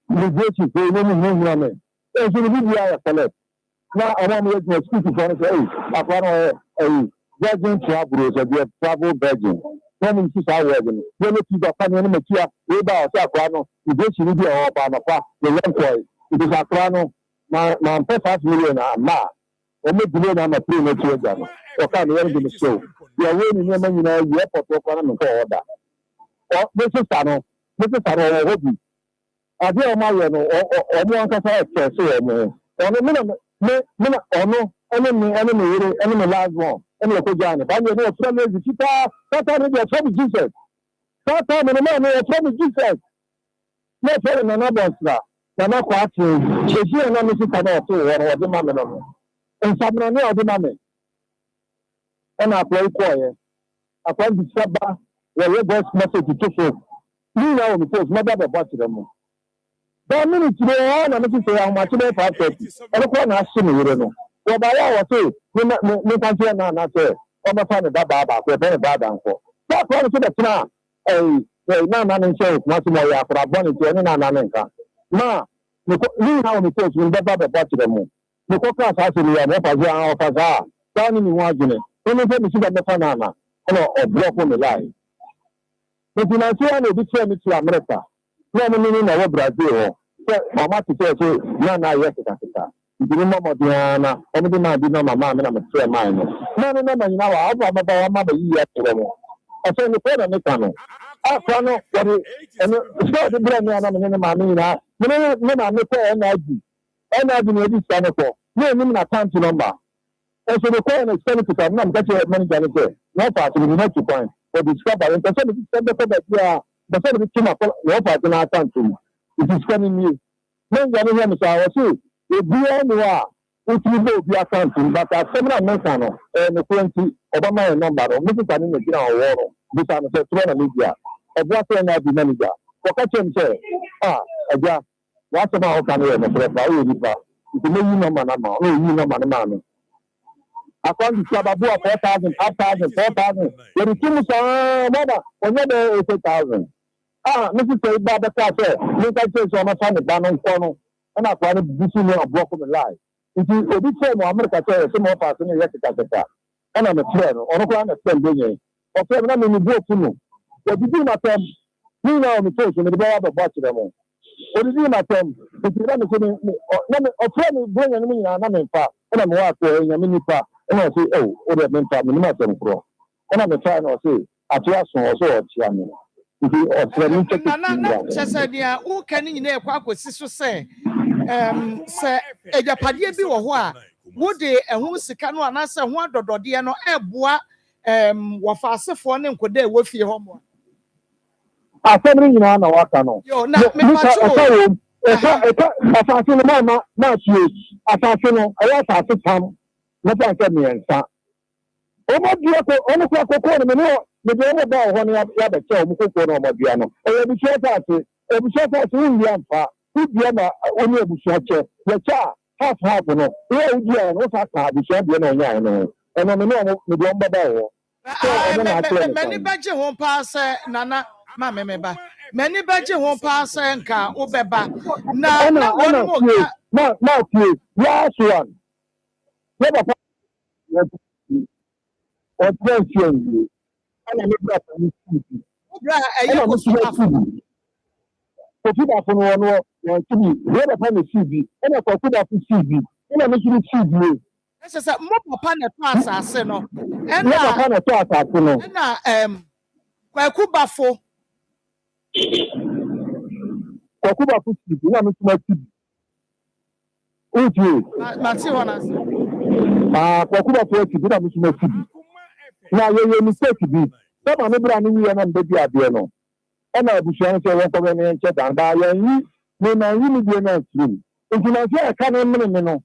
the great is the woman. And so the video collect. Now I want to speak to one say, I found a virgin travel, so they travel virgin. When you see our wedding, when you see the family material, we buy a piano, you get to be all by the young boy. It is a piano, my 5 million. Only million I'm a premature gun. Okay, the end of the show. You are waiting, you know, you have to go on and order. This is Sano. Mrs. Saro Hobby. I dear Mario, or one can say, no, enemy last one. And look at Johnny. But you know, from the cheaper, that time they are from Jesus. That time in the man, they are from Jesus. No telling another now. They're not quite true. She and Mrs. Saro too, or the mamma. And some of the mammy. And I play quiet. I find the Sabbath where your boss message to take. You know, because my brother bought them. That minute today, I'm going to say how much they have to. I don't want to ask you, you know. Well, by our say, we can't hear now, not say, I'm a fan of that Baba, we're very bad uncle. That's why I said that now, a man and say, much more for a bonnet to any nananka. Ma, you know, the coach will never be bought them. The cockers has to be a Nepazan or Pazar, down in the margin. When you see that the Panama, or block on the line. But in Nigeria, they tell me to America. No meaning of Brazil. Mama to say, no, yes, you remember Diana, and the man did not my mom and I'm a fair mind. No, now I'll have about mother year to them. I said, the prayer Mecano. I can't know what it and it's the brand new Mamina. No, I make NIG. NIG may be Sanaco. No, I can't number. And so the coin is going to come. I'm getting money to no part to be not to point. For discover and the same of China, no part in our country. It is coming new. No, I say, if we are, it will be a country, but a similar Mecano and the 20 Obama number of Mrs. Anina War, this are the Toronto media. A black and the manager. For catching say, what about Canada? It's a million number, no, I can't discover 4,000, 5,000, 4,000. When it comes to mother, another 8,000. Mrs. Baba Cafe, look at this on a family banner corner, and I find it this year a block of the life. It is a big time America, some more person in Yaka, and I'm a friend, or a plan of 10 billion. Or 7 million go to know. What did you not tell me? You know, the person with the Baba bought them. What did you not tell me? If you don't or friend bring a million and I'm in part, and I'm walking a mini part. And I say, oh, what have been talking about them for? And I'm trying to say, at last one also, Chiamina. If you are planning to Chesadia, who can in there, Quack with Sister say, say, a Japadia be or what? Would they and who's the canoe and answer one or Diano Ebois, what fast for them could they with your homework? I said, you know, what I know. You're not me. Assassin, Mamma, not you. Assassin, I want to come. Not like me and son. Oh, my dear, only for the only about one of the other show, Muko, Modiano. I will be sure that it will show us in the Ampa, who the only a bush, the child, half, no. Where would you and what's that? We shall be no young, and I'm no Mudamba Bow. Many badger won't pass, Nana, Mamma Meba. Many badger won't pass and car, Obeba. Now, not you, last one. Never or 12 years. And I look at the city. I was for one to be read upon the CD, and I could have the CD, and I make it CD. This is a more upon a pass, I say no. And upon a pass, I know. And Kubafo. Kuba put CD, one is my CD. Matthew, Kwakuba for CD, I'm my CD. Now you're mistake to be. Some are never any and baby Adiano. And I wish I say, what I'm in check and by you, when I really be an stream. If you not say, I can't remember.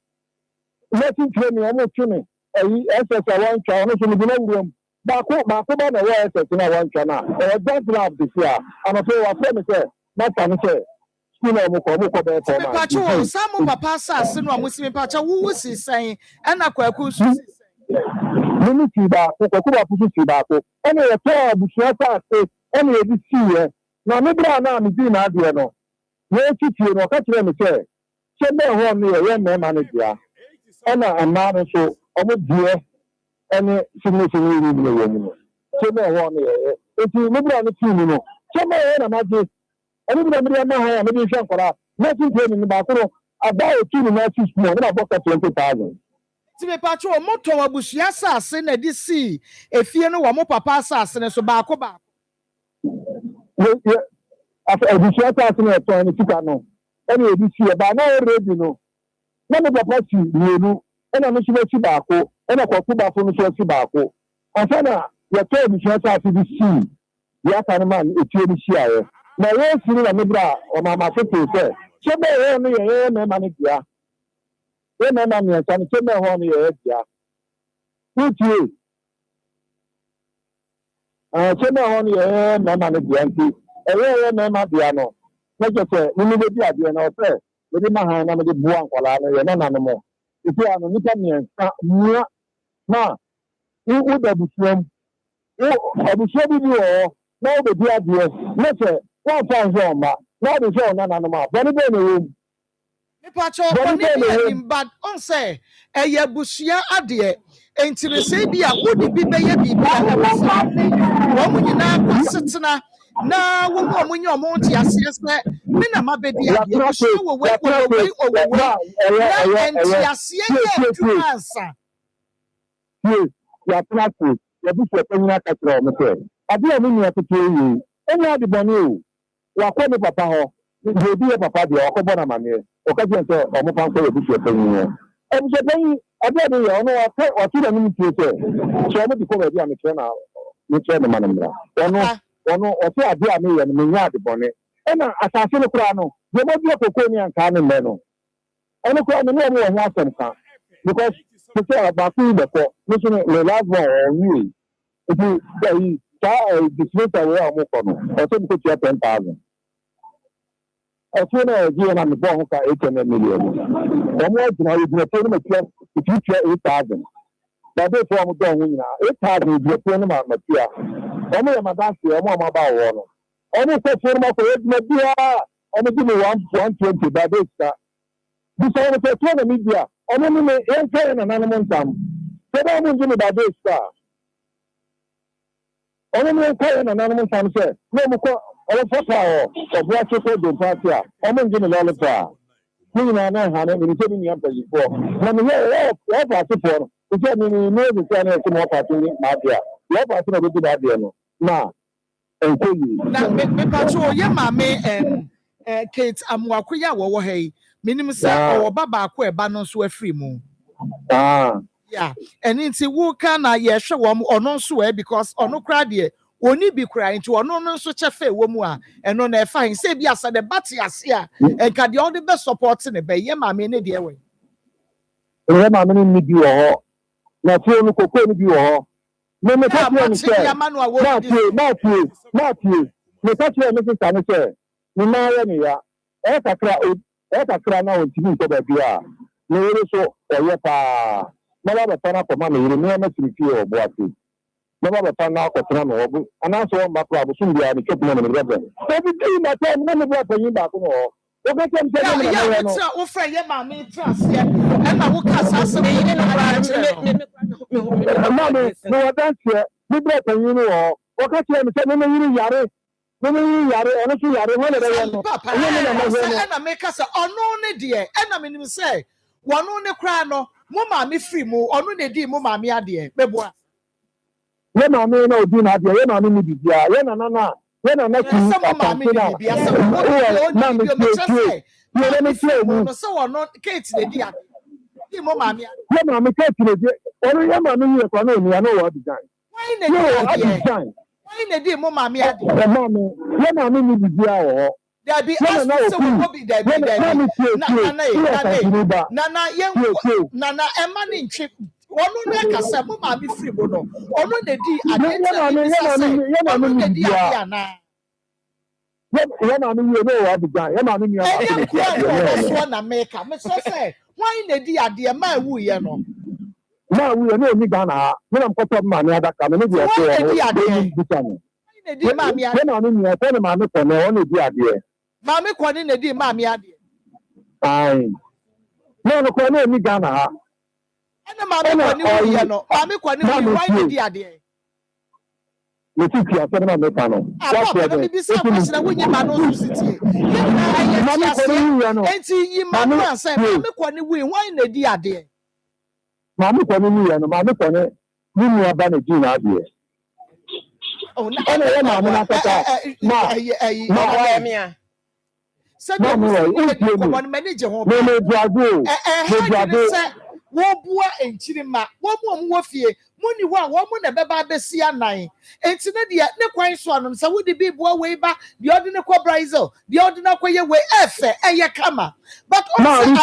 Let him train me, almost to me. I SS I want to, I'm in the room. Bakuba, the way SS in a one channel. I don't love this year. I'm afraid of them, sir. Not I'm saying. Pacho, some of Papa says, no, Muslim Pacha, who was he saying, and I quite Minute back, Kuba Pussy back. Any a pair of Bushata, any of this year. Now, maybe I'm not doing Adiano. Where to you, or catch them, sir. Send me a young man manager. And I'm not so, almost dear, any significant in the woman. Send me one year. If you look at the team, you know. Send me a magic. Anybody I'm not maybe for that. Nothing training about about 2 matches more than about 20,000. Me patrol moto abusia sase na di si efie no wo mo papa sase ne so ba ko ba after education class no to ni sika no any edisi ba na ready no na me papa si mienu ena no so ba baako ena kwaku ba fo no so si baako asa na ya to education class bi si ya kan man etie ni si aye na we si na me bra o mama fo te se so be we no ye me ma ni dia we me ma mi san so me ho no ye dia utie so me ho no ye me ma ni dia nti ye me ma dia no na je se ni me dia dia na o se we ma han na me de bua nkwala no ye na na no mo ifi ano nipa mi nsa na u da busuam abusuam bi wo na o be dia dia na se wa fa nso ma na de so na no ma bani be no nipa cho bani be bad on say eye busua ade entire sei bi a wodi bi be ye bi a wo mu nyina kwasetena na wo mu nya omo nti ase me na mabedi ade busua wo we na enti ase ye tu ansa ya practice ya bi se penina ka tro me se ade a me nya tete yi enya de boni o wa ko ni papa ho de bi papa de o ko bona mame o ka je nso o mo pan ko ya bi se penina e bi se penina ade de yo no o ti da ni ti se so mo di ko ba bi a me tre na me tre na manamra ono o ti ade a me ya me nya de boni e na asase no kura no de mo bi kokko ni anka ne me no ono kura me no mo ho asem ka because to say about the court, listen, the last one or you, if you dismiss away or move on, or some put you 10,000. As soon as you and the bomb 800 million, or more than I would pay them if you share 8,000. But they form going now 8,000 would be a point of my material. Only a madame, or more about one. Only such form of 8 media, only give me 120 by this. Before the social media, ọmọ mi ni yẹn kẹrin na nanu mu ntam sẹbẹ ọmọ nju mi ba de sika ọmọ mi yẹn kẹrin na nanu mu ntam sẹ ní ọmọ kọ ọmọ fọta ọbọ akyekọ do paati a ọmọ nju mi lọọlọ paa ní nyinaa náà hàn ní nìkẹ́ mi nìyẹn mpẹ̀yìfọ́ na mi yẹ wọ́n paati fọ́ no nìkẹ́ mi ní ní ebi sẹ́ ní ẹ̀sìn mọ́ paati ní màá di a wọ́n paati náà bẹ́ẹ̀ di bá di ẹ̀ no na ẹ̀nkọ́ yìí. na mepatro yẹ maame Kate Amuakoya wọ́wọ́ ha yi. Minim say or baba ko e ba no so afiri mu. Yeah. And nti wo kan na ye hwe wo ono so e because ono kra de oni bi kra nti ono no so chefe wo mu a eno na e fine say bi asa de bati ase a enka de all the best support ne be ye maame ne de we. Ye maame ne bi wo ho. Na ti onu kokko ni bi wo ho. Me ka ti onu say. Na ti. Me ka ti onu say na say. Ni ma ya ni ya. E kakra na ontimi ko ba bia na yere so oye pa na ba ta na ko ma na yere me na tirifi o bo ati na ba ta na ko tra no obu ana so ba ko abu sun bia ni kepu na me rebe so bi bi na ta na me bia panyin ba ko no o ka tem se na me no ya wo fra ye ma me trust ye e na wo ka sase me yire no ma me no wa dan se bi bia panyin no o ka ti me se me yire yare Mimi yare ono su yare wole da yano na make us ono ne de na me nim say wono ne kra no mo ma me free mu ono ne di mo ma me ade beboa ye ma me na odi na ade ye na me ni bibia ye na ye na ki mo ma me ni bibia so na me say ye me free mu so wono Kate ne di ade di mo ma me ye ma me Kate ne di ono ye ma me ni e kwa na oni na wo design why ne di ade why na di mo mami ade mami ye na mi ni bibia wo there be ask so we be there na ema ni ntwe onu na kasa mo mami free mo no onu na di ade ye na mi di ade na ye na mi ye no wa design ye na mi ni so na make me so say why na di ade ma wu ye no na we no ni Ghana me na mkoto ma ni adaka me di ase o di ma mi ade na ni ni e ma me ko na o ni di ade ma me ko ni na di ma mi ade ai no ko na ni Ghana ena ma me ko ni wu ye no ma me ko ni wu why na di ade me ti ti ase na me ka no what you dey be say question na wunye ma no so sitie ma me ko ni wu no enti yi ma no say ma me ko ni wu why na di ade Mami ko ni ya no mami ko ni aba na ji na ade Ana ya ma mo na kata. Ma Said one manager home. No, Wobua and Chirima, one more fear, Money one woman about the sea nine. And Sinadia, no quite swan, so would it be way back the ordinary quabrizo, the ordinary way F, and Yakama. But also,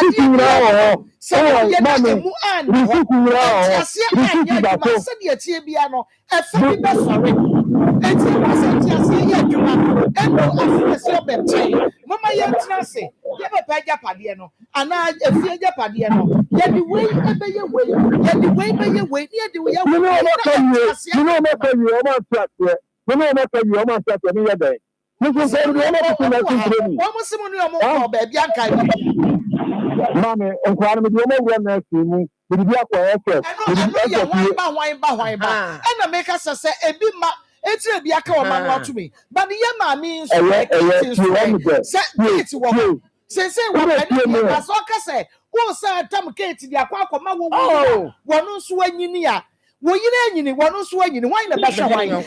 Mama Yantrase, Yaba Padiano, and I fear Japadiano, yet the way by your way, yet the way by your way, yet the way you know, not you, almost that, you know, not you, almost that any other. You can say, almost someone more, baby, Mammy, and Quantum, you know, one next to me, with the and I make us say, a bit. It's a biaka man to me, but the Yama means say what I say. What's that? Tom Kate, the Aquacoma, one swinging. Well, you know, one swinging, wine the best wine.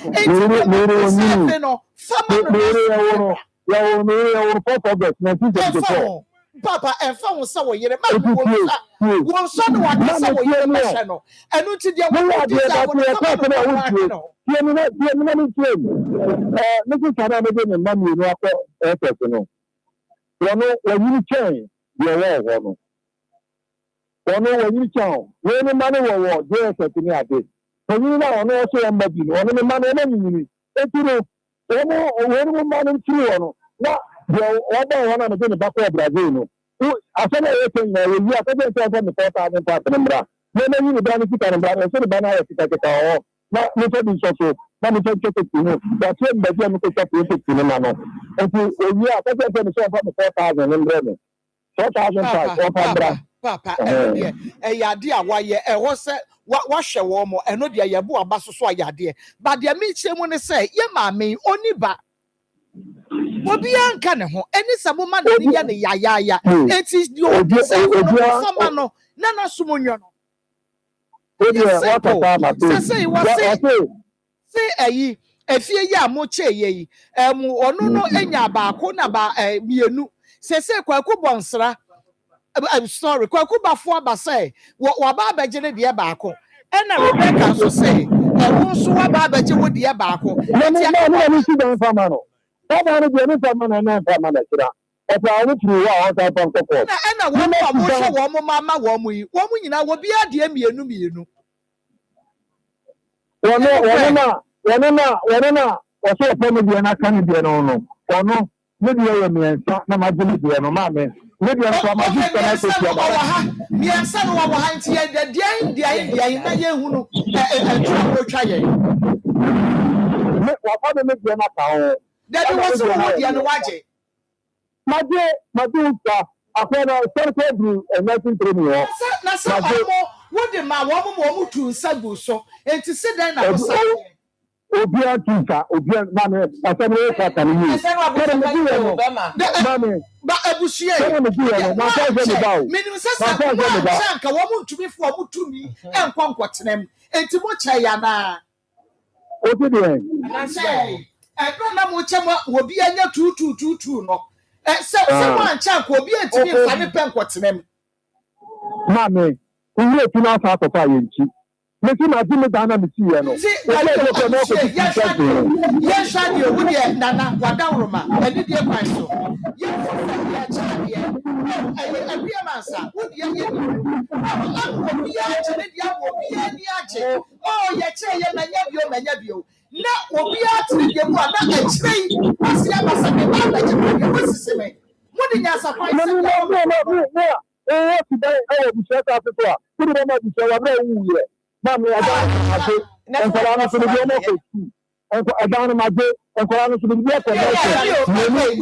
Papa and found so you one son one so you national and not to the Mrs. Canada and money no. When you change, you're one. When you change, when the money will there's a thing at it. When you know, no, so I'm making one of the money. It's you know, one money through. One of the back of Brazil. I said everything that we are taking from the 4,000 part of Mbra. Then you benefit and Mbra, and so the banner is like a not necessarily so. Let me take it to you. That's when the German take up to the man. And we are taking from the 4,000 and 4,000 Papa, a dear, why, a was wash a warm or no dear Yabu Basso, dear. But the meet him when they say, yeah, mammy, only but. Obian can ho any woman ya it is your samano nana sumunyo say ayi efie ya mo che ye onu no enya baako na ba mienu say kwaku bonsra I'm sorry kwaku bafo aba say wa ba abaje ne de baako e na Rebecca so say won so wa ba abaje wo de baako That's how the other man and not man. If I look through what I found before. And I want one mama, one we will be at the MBNU. One or so family and I can't be an owner. Or no, maybe I am not my ability and mammy. Maybe I'm from my sister. Me and son of behind here, the India who try. What father make them up? That was the watch. My dear, I can celebrate you and nothing to me. What the my woman to Sabu so and to sit down. Obia Tinka, Obia Mamma, I can wait at you. But I was here. My woman to be for to me and conquer them and to watch Ayana. What did you say? I don't know what will be a 2222 no. Someone chap will be a funny pen what's name. Mammy, we will to not have a fire. Making my dinner down on the sea. Yes, I do. Would you, Nana, what down Roma? I did your price. Yes, I be a master. Would you? Oh, yes, na obi atri de mu na echirei asia basake ba na echirei wo siseme mo de nya surprise today I will shut up to put it on the show na wu ye ma me ada and for na so be no ko and ada na je and for na so be ko no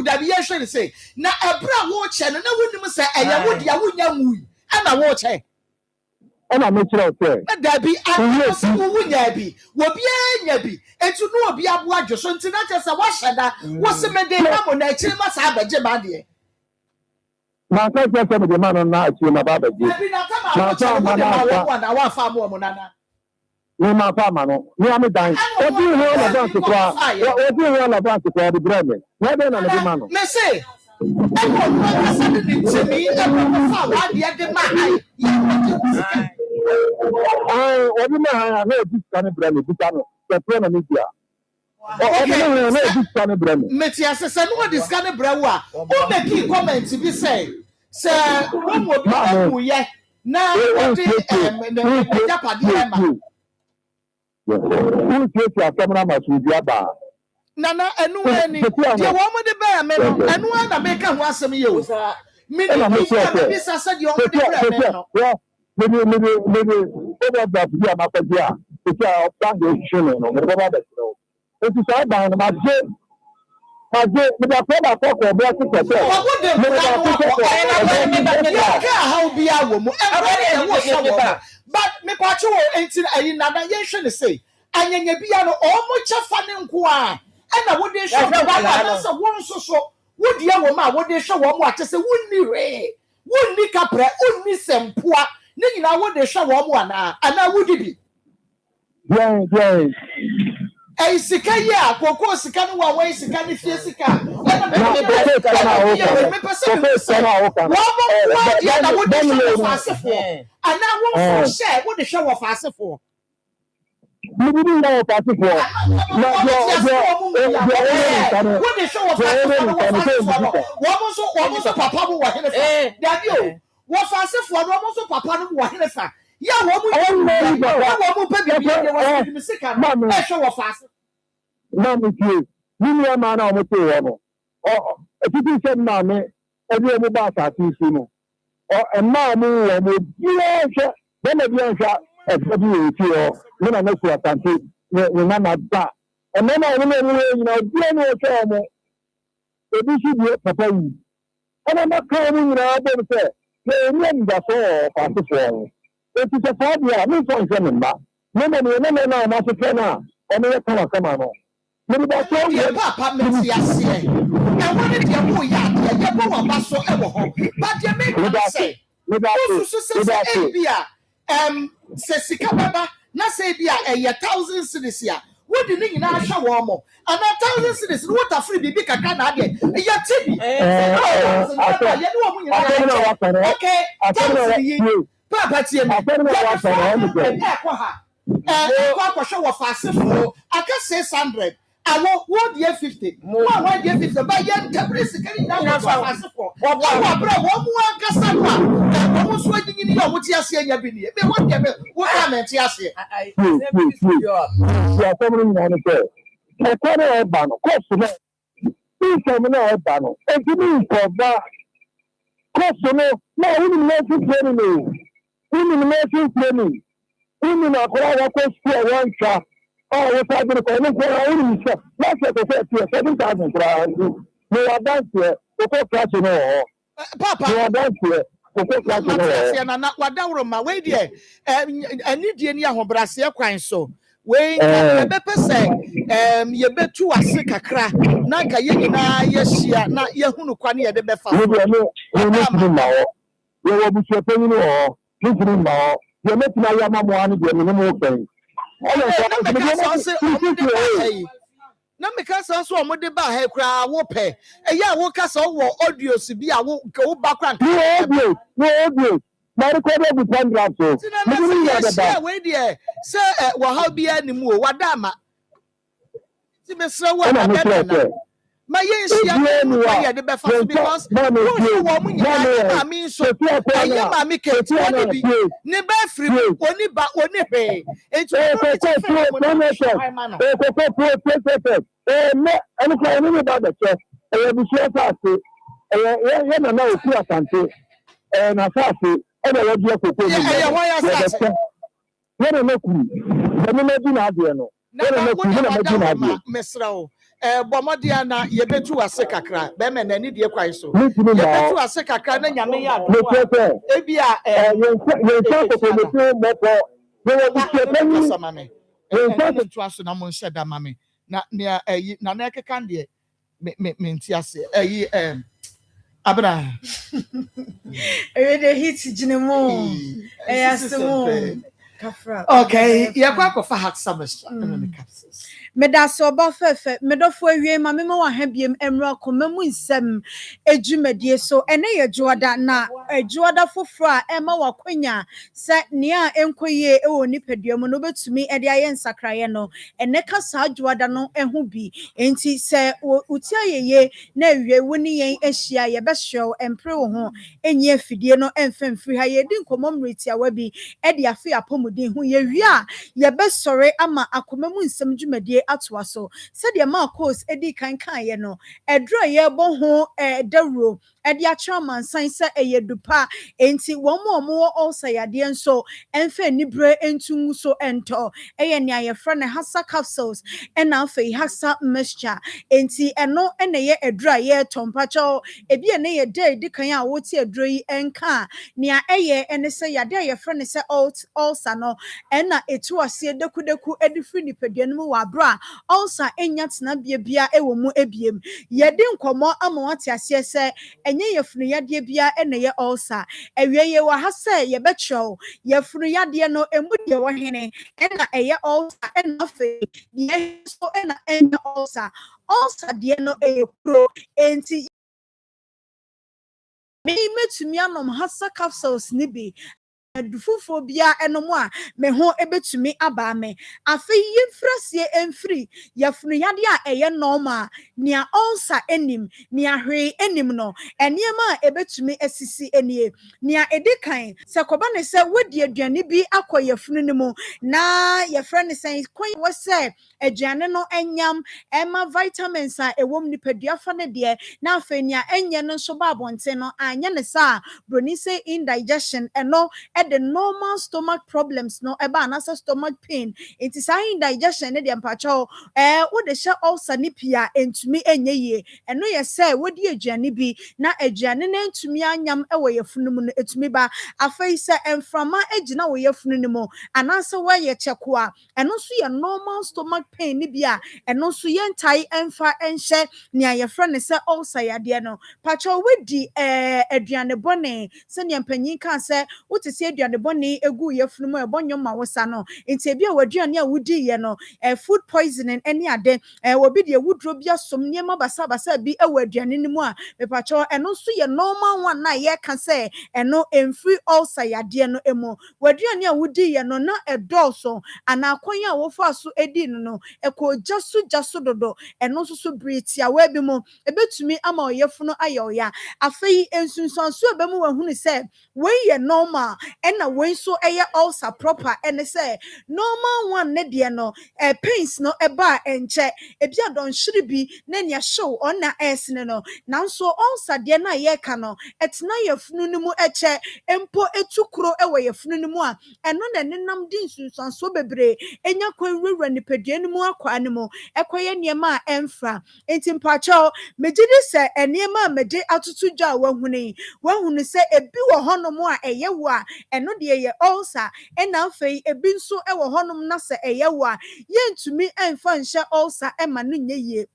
da bi ye hwe say na ebra wo che no na wonim say eya wo dia wo nya mu ana wo che and I'm not sure. That be I will be a yabi, and to know be a watch or something as a washer. What's the day? Mamma, I tell must have a jebadi. My first person with the man on night, you know, about it. I want far more, Monana. no ma fa ma no me am dan o di ho na dance kwa o di ho na dance kwa di breme na be na me ma no me say I said it to me what the ma o di ma ha na di kan breme di kan no na media Meti asese no di scan brewu a o make comment bi say when we be amuye na o di japade ma who take your camera ma su bi aba nana enu ani de wo mo de ba me no enu na make ho asem ye o me ni bi sase de o mo de bra me no me over the bi ama pa dia ti a plan de shine no me ba ba no it is all down my j me da pa ko ko bra ti ko how be a wo mu but me kwa chu enti ayi nana ye hwe ne say anyanya bia no o mo chefa ne nko a na wo de hwe ba na so won so wo de wo ma wo de hwe wo mo ate se wonni re wonni kapra wonni sempoa ne nyina wo de hwe wo mo ana wo di bi yeah Ei sika ya koko sika no wa wai sika ni fie sika ya wo mu pe bi wo sika no e hwe wo fast na me tie ni ma na o mo te wo no etiti se na me e bi mo ba sa ti su no e ma mo wo mo ye hwe be na bi anhwa e bi o ti o me na ku atante ni na na da e me na o ni ni na bi ni o hwe mo e bi si bi papa yi e na ma ka mo ni na bo se ni ni da so fa so so e ti se fa bi a mi so nse me ma me na ma so fe na o me ka kama no papa meti ase e woni de mo ya de bo wa ba so e wo ho but de make say so bia se sika baba na say bia 1,000 cedis ya wodi ni nyina hwa wo mo ana 1,000 cedis no water free bibi kaka na de ya tibi ya ni wo mo nyina okay papa tie me kwa ha kwa hwa wo fa asefo aka 600 awo wo die 50 wo die 50 ba ye ntabre sikari na fa asefo wo bra wo mu akasa no a wo so aginyini ya wo ti ase anya bi ni me wo de me wo ka me ti ase ya tomro ni na te e ko na e ba no ko so na so na e ba no e ti ni ko ba ko so no na wo ni me ti training ni na ko wa ko school one shot we said the corner for only let's say 7,000 crowns. We are dance here, okay, class no. Papa, we are dance here, okay, class no. Na wadawro ma we de anidie ni ahobrase kwan so. We be pese ye betu ase kakra na ka ye nyina ye hia na ye hunu kwan ye de befa. We no. We will be shaping no. This no. You make na ya mamo ani de no mo pen. Na meka so o mo de ba ha kra wo pe eya wo ka so wo audio si bi a wo background no audio na record the contract so me ya de we de say wo ha bi animu o wada ma ti me sra wo na ma ye nsia no ya de be fast because wo mu nyina ma mi so aye ma mi ke ti woni bi ni ba free oni ba oni pe enti me ani ko ni ba de che bi se fa se ye na na oku asante na fa se na wo di akoko ni ye na ku ni na di na ade no na ku ni na di na ade mesra o bomodia na ye betu ase kakra be me na ni die kwan so ye betu ase kakra na nyame ya do e bia ye ko metu mepo ye wo bi se pani samame ye tu aso na mo nse da mame na na na ekeka de me nti ase abra e de hit jinemo e asemo Okay, yeah, quite for hot summer capsules. Medaso bafefe medofo awie ma mema wa ha biem emra komamu nsem ejumedie so ene ye juada na juada foforo a ema wakwanya se nea enkoye e wo nipaduam no betumi e de aye nsakraye no ene ka sa juada no eho bi enti se uti ayeye na awie woni yen ahia ye behyew empre wo ho enye afidie no emfemfiri ha ye di nkomom reti awabi e de afi apomudin ho ye wi a ye besore ama akomamu nsem dwumadie atwa so said the Maa Akos edi kan ye no edro ye bo ho dawro edi atwa mansan se eyedupa enti wo also yade nso emfa nibre entu so ento eye ne ayefra ne hasa capsules ena afa hasa mixture enti eno ene ye edro ye tompacho ebi ene ye day di kan a woti edro yi enka nea eye ene se yade ayefra ne se also no ena etu ase dekudeku edi fri nipaduanum wa bra also enya tena bia ewo mu ebiem yedi nkomo ama wate ase se enye yefunu yade bia ene ye also ewie ye wa ha se ye betrew yefunu yade no emu de wo hene ena eye also ena fe ye so ena enya also de no eye pro enti me metumi anom hasa capsules ni bi adufufo bia enomo a me ho ebetumi aba me afi yimfrasie emfiri yafunu yade a eye normal nia onsa enim nia hwe enim no eniema a ebetumi asisi enie nia edikan se koba ne se wodi aduane bi akoyafunu ne mu na yefra ne sen kwen wo se aduane no enyam ema vitamins a ewom nipadua fa ne de na afenia enye no so ba bonte no anya ne sa broni se indigestion eno the normal stomach problems no eba na stomach pain it is indigestion ne de mpacho wo de hye ulcer ni pia entumi enye ye eno ye say wodi aduane bi na aduane na entumi anyam ewo yefunu mu no etumi ba afei se emframa agina wo yefunu ne mu anase wa ye cheko a eno so ye normal stomach pain ni bia eno so ye ntai emfa enhye ne ayefra ne se ulcer yade no pacho wodi aduane bone se ne mpanyin kan se wote se aduane bone egu yefunu mu ebonyo ma wosa no enti bia waduane a wudi ye no food poisoning eni ade obi de wudro bia som niema basa bi ewa aduane ni mu a mepacho eno so ye normal one na ye ka se eno emfri ulcer yade no emu waduane a wudi ye no na edolso ana akwan a wofa so edi no eko jasu dodo eno so briti a we bi mu ebetumi ama oyefunu ayoya afei ensunsanso ebemu wahunu se we ye normal ena we so eye ulcer proper ene say normal one ne de no pains no eba enche ebia don hiri bi na nia show ona esne no nanso ulcer de na ye ka no etna yefunu ni mu eche empo etukuro ewe yefunu ni mu a eno na nenam din sunsanso bebre enya kwanwura ni pedua ni mu akwa ni mu ekoye niema a emfra enti mpacho megidi se eniema mede atutu dwa wahunu se ebi wo hono mu a eye wo a eno de ye ulcer ena afei ebi nso ewo honom na se eye wo a yentumi emfa nhye ulcer ema no nye ye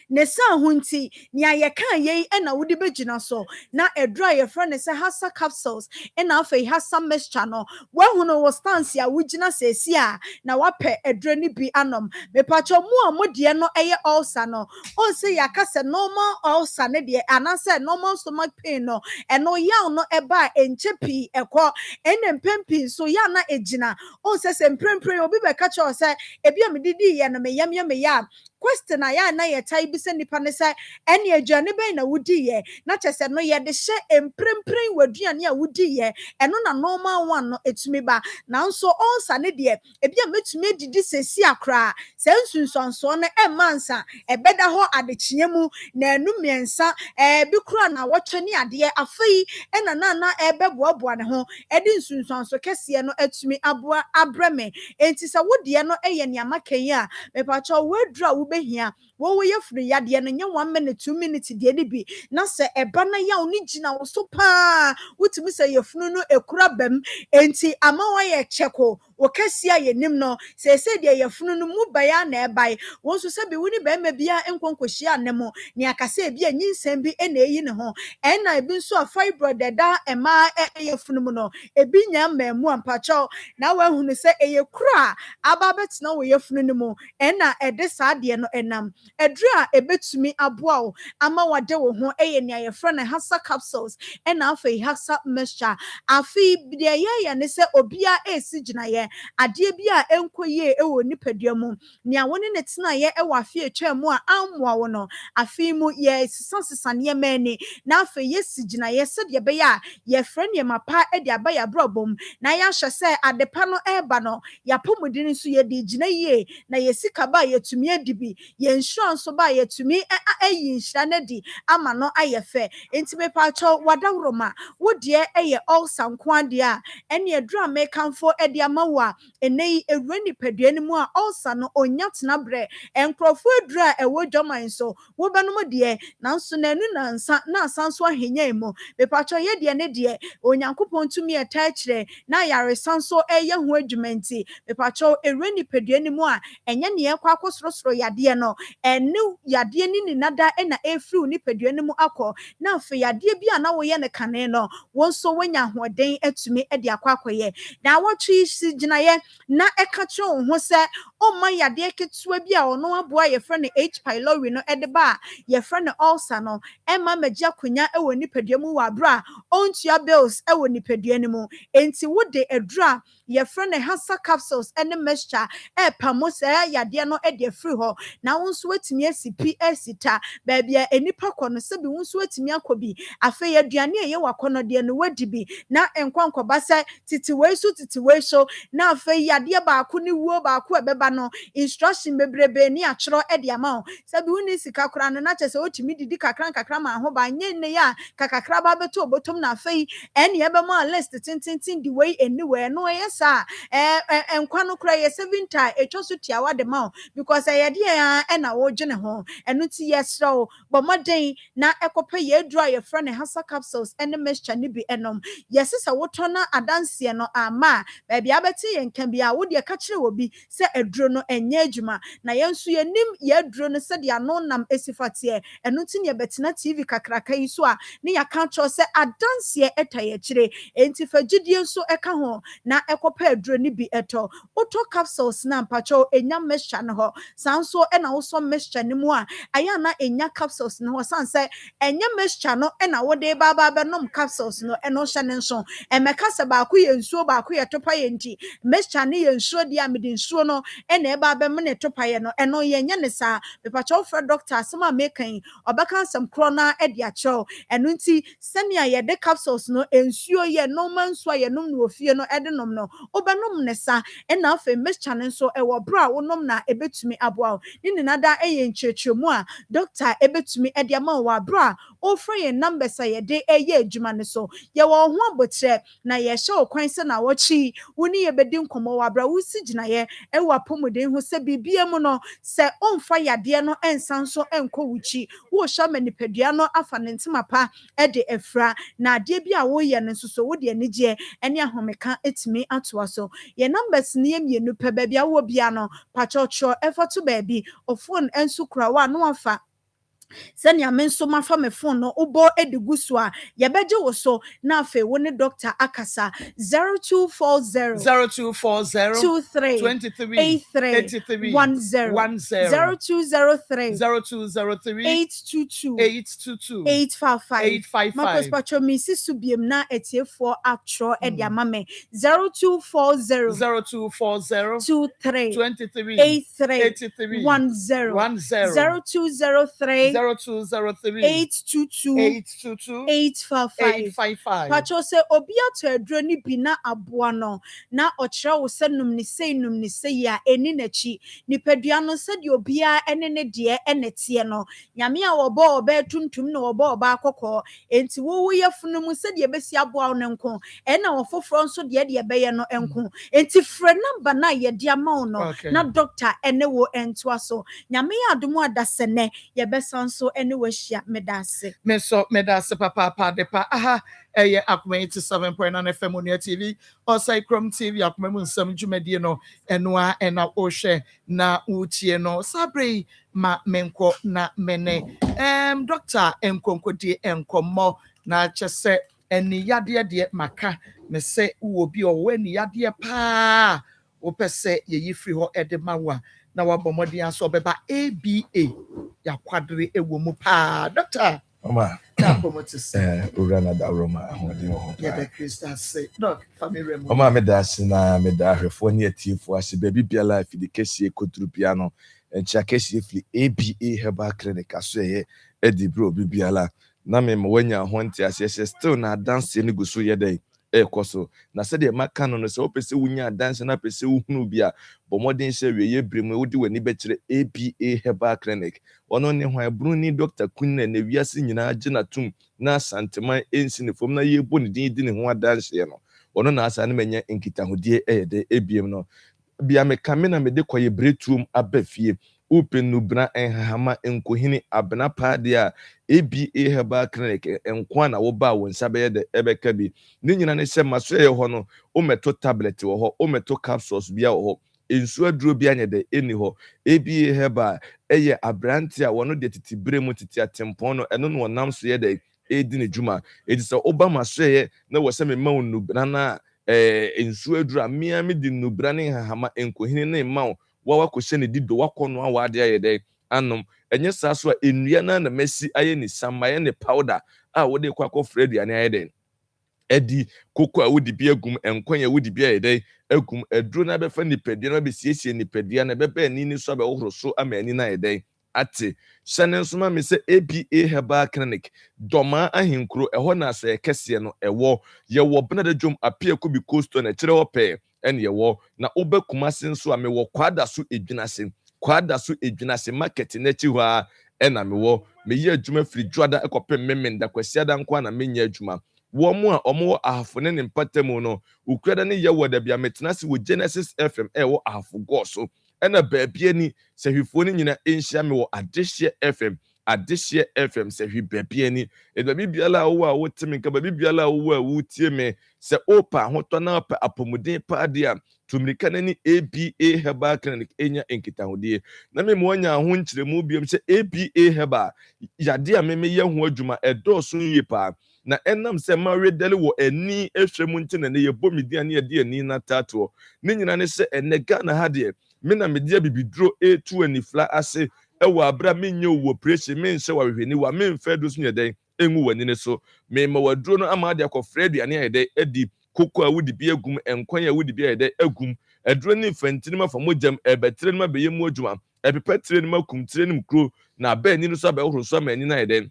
ne sa hunti nia ye kan ye ena wodi begina so na edra ye friend se hasa capsules ena afei hasa mixture no wahunu wo stance a wugina sesi a na wape edra ni bi anom me pacho mu a modie no eye ulcer no on se yakase normal ulcer ne de anase normal stomach pain no eno yaw no eba enchepi ekọ ene mpempi so ya na ejina on se mprempre obi be ka cho se ebi amedidi ye no me yam ya question aya na ye tai bi se nipa ne se ene aduane ben na wudi ye na chese no ye de hye emprempren waduane a wudi ye eno na normal one no etumi ba na nso onsa ne de ebi a metumi didi sesi akra se nsunsanso no emansa ebeda ho adekye mu na enu miensa bi kura na wotwe ne ade afei ena na ebeboaboa ne ho edi nsunsanso kese no etumi aboa abreme enti se wodi no eye ne amakan a mepacho wedra behia wo yefunu yade no nye 1 minute 2 minutes de ni bi na se eba na ya oni gina wo so pa wutumi se yefunu no ekura bam enti ama wa ye cheko Wokasia ye nim no se de yefunu no mu baya na ebai won so se be woni ba ma bia enkonkohia ne mo ne akase bia nyinsem bi na eyi ne ho na ebi nso a fibroid da ema yefunu mu no ebi nya mamu ampacho na wa hunu se eye kura aba betina wo yefunu ne mu na ede saa de no enam edru a ebetumi aboa wo ama wade wo ho ne ayefra na hasa capsules na afi hasa mixture afi de ye ne se obia esi gina ye ade bia enkoye ewo nipadua mu nea woni ne tena ye ewo afi etwa mu a ammoa wo no afi mu ye sisa ne mani na afi ye si gina ye se de be ya ye frɛ ne mapa de aba ya brobom na ya hwɛ sɛ adepa no eba no ya pomudin nso ye de gina ye na ye sika ba ye tumi adibi ye insurance ba ye tumi ayi nhira na di ama no ayefe enti me pa cho wadawroma wo de eye all sankwade a ene edura me kanfo de amawa enei ewura nipadua ni mu a all no onya tena bre enkrofo edura ewo dwaman so wo benom de nanso nanu nansa na asanso ahenya emu me pa cho ye de ne de onyankopɔn tumi eta kire na yare sanso eye ho adwumenti me pa cho ewura nipadua ni mu a enye ne ye kwa akosrosro yade no enu yade ni nada na efru nipadua ni mu akọ na afi yade bi na wo ye ne kane no won so wanya hoden atumi de akwakoye na wotwi si gina ye na eka che wo ho se o ma yade ketua bi a ono aboa ye frɛ ne H pylori no de ba ye frɛ ne ulcer no ema magya konya ewo nipadua mu wa bra ontua bills ewo nipadua ni mu enti wo de adura ye frɛ ne hasa capsules ne mixture pamo se yade no de free ho na wo nso watumi asipi asita ba bia enipa kɔ no se bi wo nso watumi akɔbi afi aduane ye wakono de no wadi bi na enkwankoba se titiwei so na afi yade ba ko ni wuo ba ko ebeba no instruction bebrebe ni achro de ama o se bi woni sika kora no na chese otumi didi kakra ma ho ba nye ne ya kakakra ba beto obotom na afi ene ebe ma list tintintin di wei anywhere no yesa enkwa no kora ye 7 etwoso tiawa de ma o because yade ya na wo dwene ho eno ti yesro bo moden na ekopa ye dura ye frɛ ne hasa capsules ene mixture ni bi enom yesesa wotona adanse no ama ba bia beti ye nka bia wo de ka kire obi se aduro no enye adwuma na yensu ye nim ye aduro no se de ano nam esifate eno ti ne betena TV kakraka yi so a ne ya ka cho se adanse etaye kire enti fagidie nso eka ho na ekopa aduro ni bi eto oto capsules na mpacho enya mixture no ho sanso na wo so mixture ni mu a aya na enya capsules no ho sanse enya mixture no na wo de baba benom capsules no eno hye ne nso emeka se ba ko ye nsuo ba ko ye topa ye nti mixture ne ye nsuo dia mede nsuo no na e baba me ne topa ye no eno ye nya ne sa mepacho for doctor asema mekan obeka sam kro na e dia cho eno nti senia ye de capsules no ensuo ye no mansuo ye nom no ofie no e de nom no obenom ne sa na afa mixture ne nso e wo bra wonom na ebetumi aboa ni nada e ye nchechemu a doctor ebetumi e dia ma wo bra ofre ye numbers a ye de eye adwuma ne so ye wo ho abotre na ye hye okwan se na wochi woni ye bedi nkomo wa bra wusi gina ye e wa pomuden ho se bibia mu no se onfa yade no ensanso enko wuchi wo hye manipadua no afa ne ntimapa e de efra na ade bi a wo ye ne so wo de anigye ene ahomeka etimi atoa so ye numbers ne ye mienu pe ba bia wo bia no pachocho efa to ba bi o phone enso kura wa no afa senya menso mafa me phone no ubo edigu so a ye beje wo so na afa wo ne doctor akasa 0240 23 83 10 0203 822 855 Marcos Pacho mi sisu biem na etiefo atro e dia mame 0240 23 83 10 0203 822 855 Pacho se obi ato aduro ni bi na aboa no na ochira wo se num ni sei ya eni nachi nipadua no se de obia ene ne de enete no nyame a wobo oba tuntum na wobo oba akokọ enti wo yefunu mu se de besi aboa no nko ena wo foforo nso de beye no enko enti frɛ number na ye de ama no na doctor ene wo entoa so nyame ya adomu adasene ye besa nso ne wahia medase medase papa de pa aha Akoma 87.9 FM on TV or Cycrom TV Akoma Nsem dwumadie no enoa ena ohwe na utie no sabre ma menko na mene Dr. Enkonkodie enkomo na kyese eni yade de maka me se wo bi o eni yade pa wo pese ye free ho edemawa na wabomodi aso beba ABA ya kwadre ewo mu pa Dr. Mama, Urana da Roma, the Christian say, Doc, family. Mama, medasina, medahefo, near tea for us, baby, be alive, the case, could piano, and Chakesi, ABA, Herbal Clinic, I say, Eddie Bro, Bibiala. Name, when you're haunted, as yes, still not dancing, go so your day. Koso na said the macanon so pese wunya dance na pese uhunu bia but modern say we brim we di wani betire APA Herbal Clinic ono ne hwan bruni Dr. Kunna na wiase nyina agina tum na santeman ensi ne fom na ye bo ne din di ne ho dance ye no ono na asa ne manya nkitahodie de ebiem no bia me kamena me de koye bretum abafie open no bra enhama enkohini abna paade a ABA Herbal Clinic enkwa na wo ba won sabe de ebeka bi ni nyina ne se maso ye ho no o meto tablet wo ho o meto capsules bia wo ho ensu aduro bia nya de eni ho ABA Herbal eye abrante a wono de titibre mu titi atempon no eno no nam so ye de edi ne djuma edi se oba maso ye na wo se me ma wonu bra na ensu aduro a mia me di nubra ne hahama enkohini ne ma wawa kwese ne dido wakono awade ayede anom enye saso a enua na mesi aye ni samaye ne powder a wode kwa Fred ane ayede edi koko a wodi bi agum enkwanya wodi bi ayede agum eduro na befa nipadua na be siesie nipadua na bebe ani ni so be wohoro so ama ani na ayede ate hyane nso ma me se ABA Herbal Clinic doma ahenkuro eho na so ekese no ewo ye wo benada dwom apia ko bi coast na kire wo pe ene ye wo na obekuma sen so ame wo kwada so edwinase market na chi ho a ena me wo me ye adwuma firi dwada ekopem memenda kwasiada nko na menya adwuma wo mu a omo ahafone ne mpatemu no ukrada ne ye wo da bia metenase wo Genesis FM wo ahafo go so ena baabia ni sehwifo ni nyina enhia me wo Adehye FM sehwi baabia ni edabi biala wo a wo temi nka babi biala wo a wo tie me se opa hoto na pa apomuden pa dia tumrika na ni ABA Herbal Clinic enya enkitahodie na me mo anya ho nkyeremu biom se ABA Herbal yade a me ye ho adwuma edoso yie pa na enam se ma redele wo ani ehwemu ntene ne ye bomidia ne ye ani na tato ne nyina ne se enega na ha de me na media bibidro A2 anifla ase ewa abra menye wo operation mense wa hwehweni wa memfa do so nyeden enwu wani ne so me ma waduro no ama de akofra aduane ayede edi koko a wudi bi agum enkwan a wudi bi ayede agum eduro ni fantini ma fa mojam ebetre ni ma beye mu adwuma epepetre ni ma kum tre ni mkro na ba ani no so ba horo so ma ani na ayede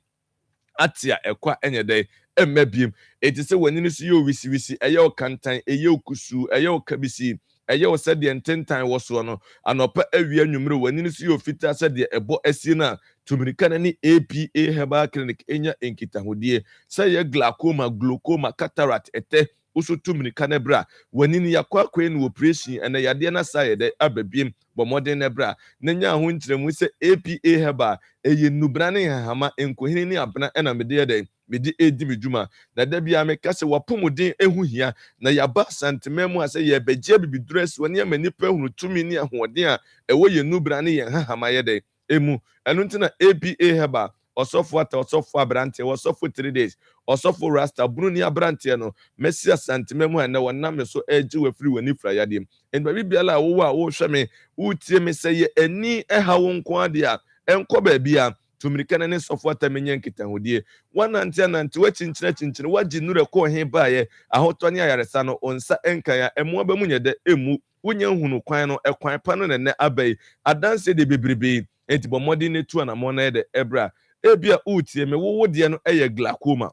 atia ekwa enyede emmabiem etise wani no so ye wisi eye okantan eye okusu eye okabisi eye wo se de ntentan wo so no anopa awia nwumre wani no so ye ofita se de ebo asie na tumrika na ni APA Herbal Clinic enya enkitahodie se ye glaucoma cataract ete uso tumrika na bra wani ni yakwa kwen operation ene yade na saye de ababiem bo modern na bra nenya ho nkyeremu se APA Herbal eye nubra ne hama enkohini ni abna ena mede de medi edi medwuma na da bia me kase wapomuden ehu hia na yaba santememu ase ye begia bibidress woni amanipa hunu tumi ni ahoden a ewo ye nubra ne ye hahama ye de emu enu ntina APA Herbal osofo ata osofo abrante osofo 3 days osofo rasta bruni abrante no mesia santememu na wonam so agi wafiri wani fra yade en ba bibiala wo a wo hwe me utie me se ye ani eha wo nko ade a enko ba bia tumrika ne sofo atamenye nkitahodie wanante wachinchina waji nure ko he baaye ahotone ayaresa no onsa enka ya emo ba munyede emu wonya hunu kwan no ekwan pa no ne abai adanse de bebrebe enti bomodi ne tu na mo na de ebra ebia utie me wo de no eye glaucoma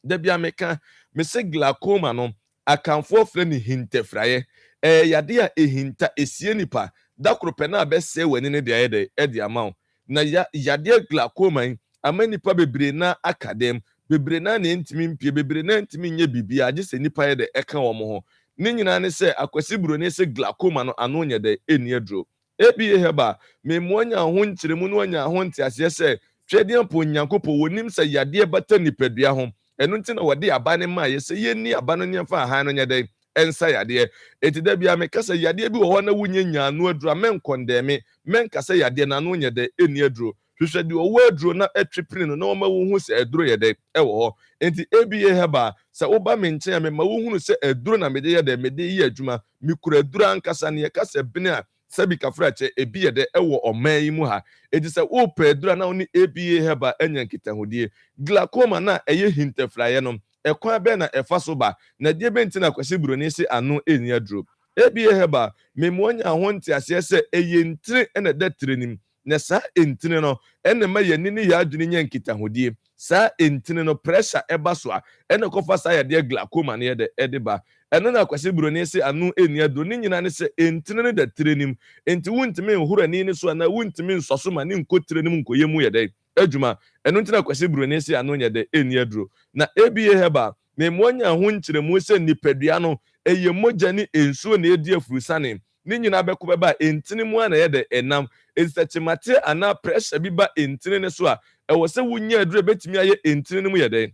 da bia meka me se glaucoma no akanfo fre ni hintefraye yade a ehinta esie nipa dakrope na abese wani ne de ayede edi amount na yade glaucoma amani pa bebre na akadem bebre na ntimi mpie bebre na ntimi nye bibia age se nipa ye de eka wo mo ho ne nyina ne se akwasi buro ne se glaucoma no ano nye de eni adro ABA Herbal me moanya ho nkyeremu no anya ho ntiase se twedi mpo nyankopo wonim sɛ yade bata nipadua ho ɛno nti na wɔde aba ne ma yɛ sɛ yɛni aba no nyɛfa han no nyɛdɛ ɛnsa yade eti da bia meka sɛ yade bi wɔ hɔ na wunya nyaano adura menkɔndɛme menka sɛ yade na no nyɛdɛ eni aduro hwehwɛ de ɔwɔ aduro na atwipiri no na wɔma wo hu sɛ aduro yɛdɛ ɛwɔ hɔ enti ABA heba sɛ woba me nkyɛn me ma wo hu sɛ aduro na mede yɛdɛ mede yi adwuma mikura aduro ankasa ne yɛka sɛ bene a sɛbi kafra kyɛ ebi yɛdɛ ɛwɔ ɔman yi mu ha eti sɛ wopɛ aduro na wo ne ABA heba anya nkitahodie glaucoma na ɛyɛ hintaflaeɛ no ɛkwan bɛ na ɛfa so ba na die bɛnti na kwasi buroni se ano eni aduro ABA heba me mo anya ho nte aseɛ sɛ ɛyɛ ntire ɛna da tirenim na saa entine no ene ma yɛni ne yɛ adwene nya nkitahodie saa entine no pressure ɛba so a ene kɔfa saa yɛde glaucoma ne yɛde ɛde ba ɛno na kwasi buroni se ano eni aduro ne nyina ne sɛ entine no da tirenim enti wuntimi nhura ni ne so na wuntimi nsɔso ma ne nkotirenim nkoyɛ mu yɛde adwuma ɛno ntina kwasi buroni se ano yɛde eni aduro na ABA heba me mo anya ho nkyeremu sɛ nipadua no ɛyɛ mogya ne ensuo na edi afurusane ne nyina bɛkɔ bɛba entine mu ana yɛde enam ensachimate ana pressure bi ba entine ne so a ɛwɔ sɛ wunya aduro betimi ayɛ entine ne mu yɛde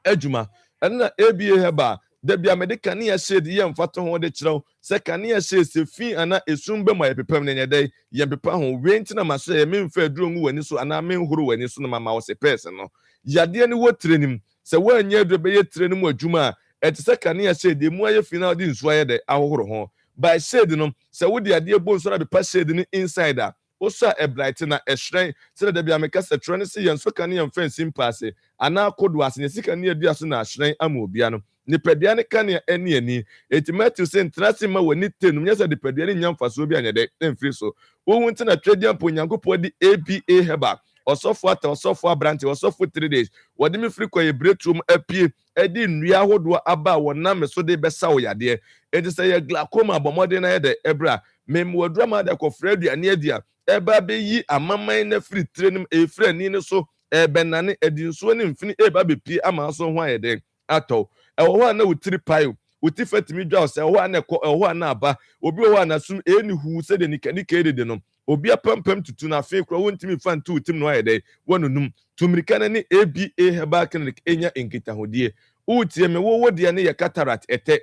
adwuma ɛno na ABA heba da bia medika ne yɛ shade yɛ mfato ho de kyerɛw sɛ kane yɛ shade se fi ana esum bɛ ma yɛ pepam ne nyɛde yɛ pepa ho we ntina ma so yɛ memfa aduro ngu wani so ana menhoro wani so no mama wo se person no yade ne wo trenim sɛ wanya aduro bɛyɛ trenim adwuma a ɛte sɛ kane yɛ shade mu ayɛ fi na ɔde nsu ayɛ de ahohoro ho by shade no sɛ wode ade bo nso na bepa shade ne inside a oso a bright na ɛhwɛn sɛ da bia meka sɛ trɛ ne se yɛn so kane yɛn fɛn simpase ana kodo ase ne sika ne adua so na ahwɛn ama obia no nipadua ne kane ani ani eti Matthew sɛ ntrase ma wani tenum nyɛ sɛ nipadua ne nyamfa so bi anyɛ de mfiri so wo hu ntina twɛdia mpo nyankopɔ di ABA heba ɔsɔfo ata ɔsɔfo abrante ɔsɔfo 3 days wɔde me firi kɔ yɛbretrum apie ɛdi nnua ahodoɔ aba wɔnam so de bɛsa wo yadeɛ eti sɛ yɛ glaucoma abɔmɔden na yɛ de ɛbra mem wɔdura ma de kɔfrɛ aduane adia ɛba bɛyi amaman na firi trenim efrɛ ani ne so ɛbɛnane edi nsuo ne mfini ɛba bepie ama so ho ayɛ de atɔ ɛwɔ hɔ a na wotiri paio woti fatimi dwa sɛ ɛwɔ hɔ a na ɛkɔ ɛwɔ hɔ a na aba obi wɔ hɔ a na sum eni hu sɛ de nika edede no obi apampam tutu na afei kura wontimi fa ntu tim no ayɛ de wɔnunum tumirika na ne ABA heba clinic enya nkitahodie utie me wo de ne yɛ cataract ɛtɛ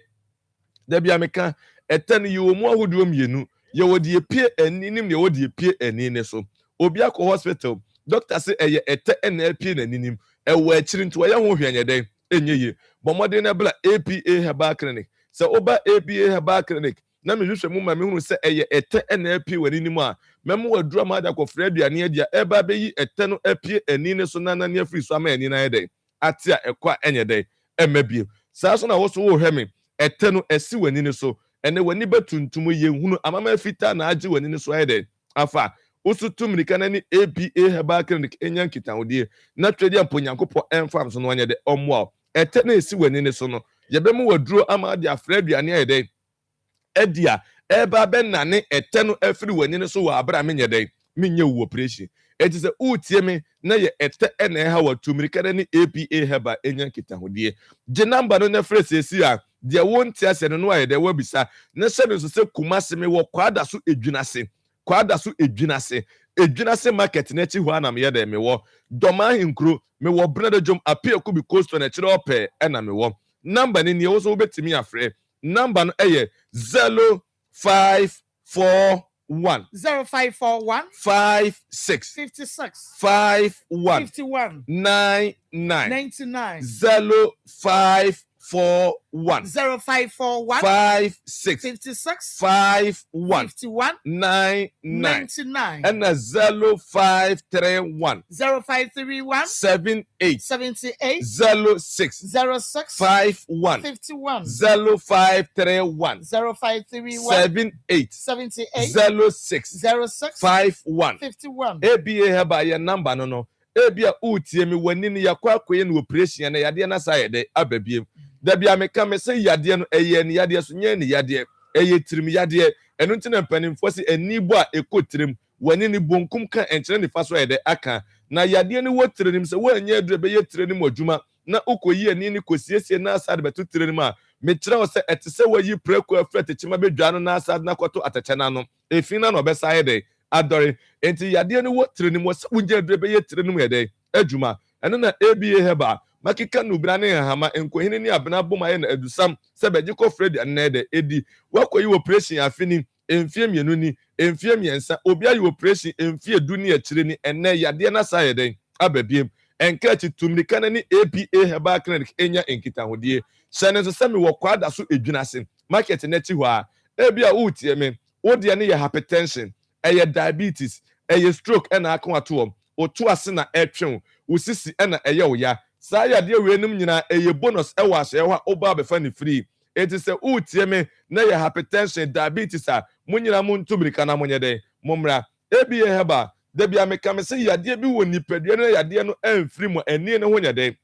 da bia meka ɛtɛ no yɛ mu ahodoɔ mienu yɛ wodi epie aninim ne wodi epie ani ne so obi akɔ hospital doctor say ɛyɛ ɛtɛ ɛna epie n'aninim ɛwɔ akyiri nto ɛyɛ ho hwɛnyɛ dɛ enye ye bomode na bla ABA heba clinic sɛ oba ABA heba clinic na me hwehwɛ mu ma me hunu sɛ ɛyɛ ɛtɛ ɛna epie w'aninim a mɛmo wadura ma da kɔfrɛ aduane adia ɛba bɛyi ɛtɛ no epie ani ne so na ne afiri so ama ani na yɛ dɛ ate a ɛkɔ ɛnyɛ dɛ ɛmabie saa so na wo so wo hwɛ me ɛtɛ no ɛsi w'ani ne so ɛne w'ani bɛtuntum yɛ hunu amama fita na agye w'ani ne so ayɛ dɛ afa usutu mirika na ni ABA heba clinic enya nkitahodie na twɛdi ampo nyankopɔ ɛmfam so no anya de ɔmoa ɛtɛ na esi w'ani ne so no yɛbɛmu waduro ama de afrɛ aduane ayɛ dɛ ɛdia ɛba bɛnane ɛtɛ no afiri w'ani ne so wɔ abra menyɛ dɛ menyɛ wo operation eti sɛ utie me na yɛ ɛtɛ ɛna ɛha wɔ tumirika na ni ABA heba enya nkitahodie gye number no na frɛ sesi a deɛ wonte ase no no ayɛ dɛ wabisa na sɛ no so sɛ kumase me wɔ kwada so edwinase edwinase market na chi ho anam yɛ dɛ me wɔ dɔma hinkro me wɔ brada jom apia ku bi coast na kyerɛ ɔpɛ ɛna me wɔ number ni wo so wobetimi afrɛ number no ɛyɛ 0541 0541 56 56 51 51 99 0541 0541 56 56 51 51 99 and 0531 0531 78 78 06 06 51 51 0531 0531 78 78 06 06 51 51 ABA heba your number no ebia utie me wani ne yakwa akoye no operation na yade na sa yede ababiem da bia me ka me se yade no eye ne yade so nye ne yade eye tirim yade eno ntina mpanimfo se anibo a ekotirim wani ne bonkum ka enkyere ne fa so yede aka na yade ne wotirim se wanya adure be ye tirim adwuma na ukoyi ani ne kosiesie na asade beto tirim a me kyerɛ wo se etese wayi preko afret kyema bedwa no na asade na kɔto atakyɛ na no efina no obesa yede adore enti yade no wo tire ni mo se wunje dure be ye tire no yede adwuma eno na ABA heba makika no bra ne hama enkohini ni abena boma ye na adusam se beji ko Fred anede edi wakoyi operation afini emfie mienu ni emfie miensa obi ayi operation emfie du ni akire ni enne yade na sa yede ababiem enkachi tumrika na ni APA heba clinic enya enkita hodie sene so semi wo kwada so edwunase market na ti ho a ebia utie me wode ne ye hypertension eye diabetes eye stroke na aka wato oto ase na etwen usisi na eye oya saa yade wenum nyina eye bonus ewa ahyewa oba befa ni free eti se utie me na ye hypertension diabetes a munyina mu ntumrika na munyede mumra ebia heba da bia meka me se yade bi woni padua na yade no emfiri mu ani ne ho nyede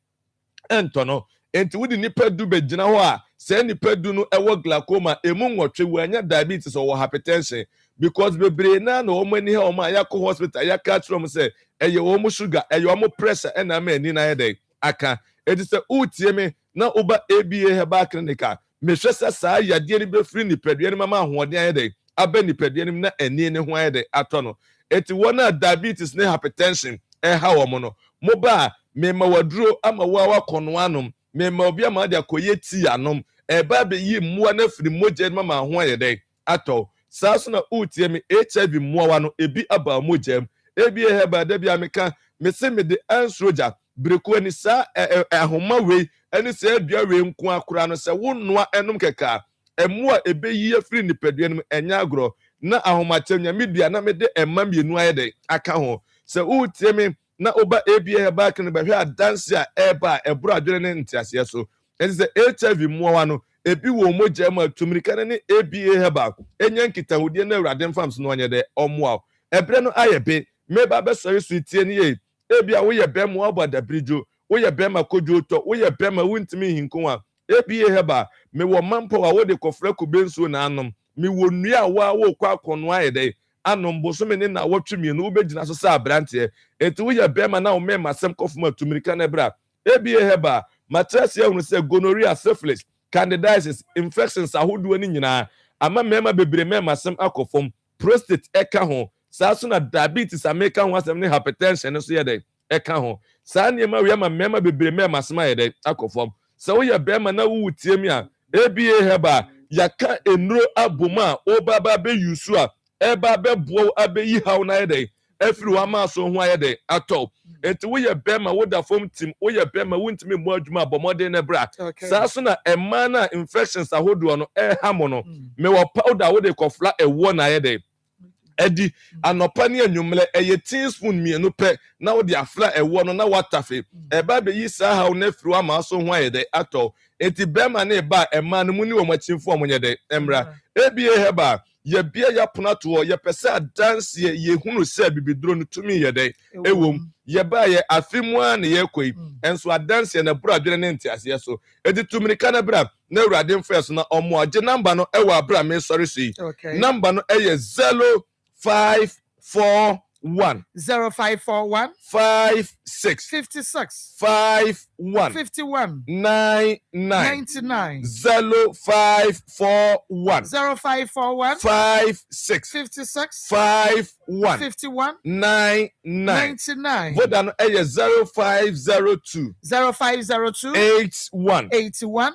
entono enti wudi nipa du be gina ho a se nipa du no ewo glaucoma emu nwotwe wanya diabetes or hypertension because bebre na omani he oma yakọ hospital yaka trom se eye omu sugar eye omu pressure na ma ani na yede aka enti se utie me na oba ABA heba clinic me hwese saa yade ni be free nipa du ni mama ahoden yede aba nipa du ni na ani ne ho yede atono enti wona diabetes ne hypertension ha wo mo no moba me ma waduro ama wa kono anom me ma obi ama de akoye ti anom eba be yi muwa na firi moje mama ho ayede ato saa so na utie me HIV muwa no ebi aba mojem ebi heba da bia meka me se me de ansroja breko ni saa ahoma wei eni se adua wei nko akora no se wonnoa enom keka emuwa ebe yi afiri ni padua no enya agro na ahoma chamnya media na me de emma mienu ayede aka ho se utie me na oba ABA heba kan ba hwe adanse a eba ebro adwene ne ntiase so enze HIV muwa no ebi wo moja ma tumrika ne ABA heba enya nkitahudie na awrade mfams no onye de omoa ebre no ayebe meba be sori so tie ne ye ebia wo ye be mo aboda brijo wo ye be ma kojo to wo ye be ma wuntimi hinkon a ABA heba me wo mampo a wo de kofra kubensu na anom me wo nua wo kwa akono ayede anom bosome ne na wotwemienu wo begina so sa abrante enti wo ye be ma na wo me masem kofuma tumrika na bra ABA heba matrasi ehunu se gonorrhea syphilis candidiasis infections ahodo ni nyina ama mema bebre mema asem akofom prostate eka ho saa so na diabetes ameka ho asem ne hypertension so yede eka ho saa niema we ama mema bebre mema asem yede akofom sa wo ye be ma na wo tie mi a ABA heba yaka enro aboma obaba be yusu a eba be bo abeyi haw na yede efiri wa ma so ho ayede atọ enti wo ye bema wo da fom tim wo ye bema wuntimi mo adwuma bomode ne bra saa so na emma na infections ahodo no hamo no me wo powder wo de kofla ewo na ayede edi anopa ne anwumle eye teaspoon mienu pe na wo de afla ewo no na watafe eba be yi saa haw na efiri wa ma so ho ayede atọ enti bema na ba emma no muni wo machimfo omonyede emra ABA heba ye bia ya ponato ye pese adanse ye hunu se bibidro no tumi ye de ewom ye ba ye afimu a ne ye koi enso adanse na bro adwene ne ntiase so edi tumrika na bra na urade mfes na omo age number no ewa bra me sorry see number no eye 0541 0541 56 56 51 51 99 0541 0541 56 56 51 51 99 voda no eye 0502 0502 81 81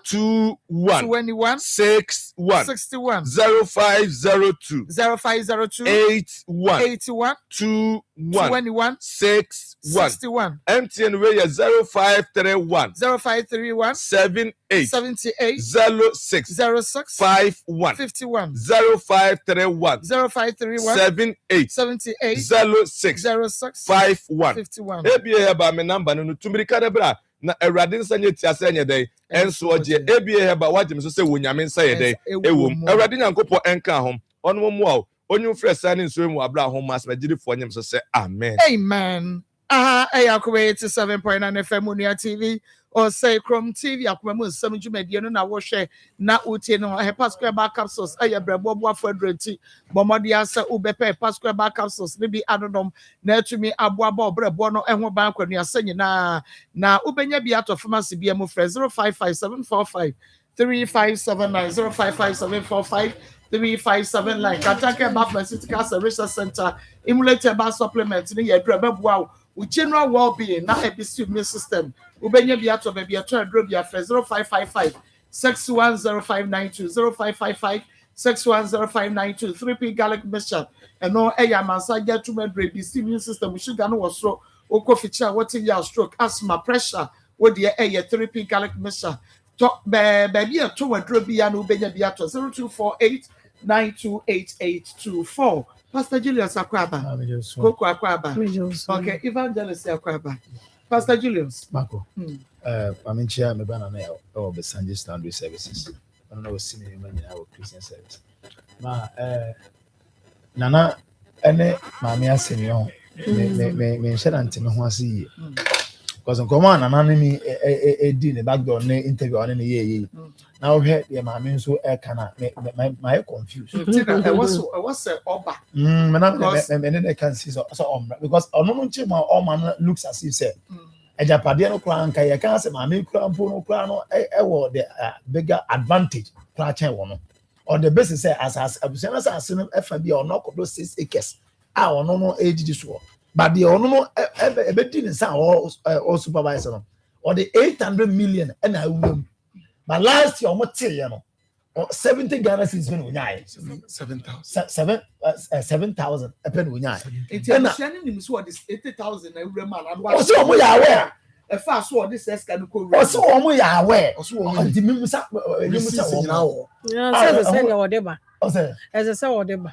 21 21 61 61 0502 0502 81 81 21 61 61 MTN way 0531 0531 78 78 06 06 51 51 0531 0531 78 78 06 06 51 51 ABA ba me number no tumrika da bra na awrade nsanye tiase nye dey enso oje ABA ba waje me so se wonyame nsa ye dey ewom awrade nyankopɔ enka ho ɔno mu a onyu fresa ne nso mu abra ho mas magirifo nyem so se amen amen Akoma 87.9 FM Monia TV or say Chrome TV Akoma Nsem dwumadie no na wo hwe na utie no Pascal Bar capsules brebo boafo adrenti bomode asa ubepe Pascal Bar capsules ne bi anonom na atumi aboaba obrebo no ho ban kwanu asa nyina na ubenya bi ato pharmacy bi am frɛ 055745 3579 055745 3579. Kataka about Pharmaceutical Services Center, emulated by supplements in your drug. Wow, with general well-being, now ABC immune system. Ubenya Biato, baby, a turn drobia 0555 610592 0555 610592 3P Gallic Mission. And no air massage to my ABC immune system. We should go no so oko feature what in your stroke, asthma, pressure. What the air 3P Gallic Mission. Talk baby a to a drobia no benya biato 0248 928824. Pastor Julius Akwaba. Koko Akwaba. Okay, Evangelist Akwaba. Pastor Julius. Marco. I'm in chair, my banana or the Sunday Standard Services. I don't know what's in our Christian service. Nana, and Mamma Senior, me share until no one see. Because on command, an enemy a dinner backdoor interview on any year. Now, head your mammy so I cannot make my confused. I was a oba. And I can see so because on no chima all man looks as if said. A Japadiano clan, I can't say mammy crown, puno crano, the bigger advantage. On the basis as a sin FB or knock of those 6 acres. Our no age this war. But the no a betting in some or supervisor or the 800 million and I will. But last year, what say you know? 70 Ghana is been unyai 7,000 a pen unyai. It's a shining what is 80,000 every man. And what's all we are aware? A fast one, this is can go. What's all we are aware? As I say, whatever. As I say, whatever.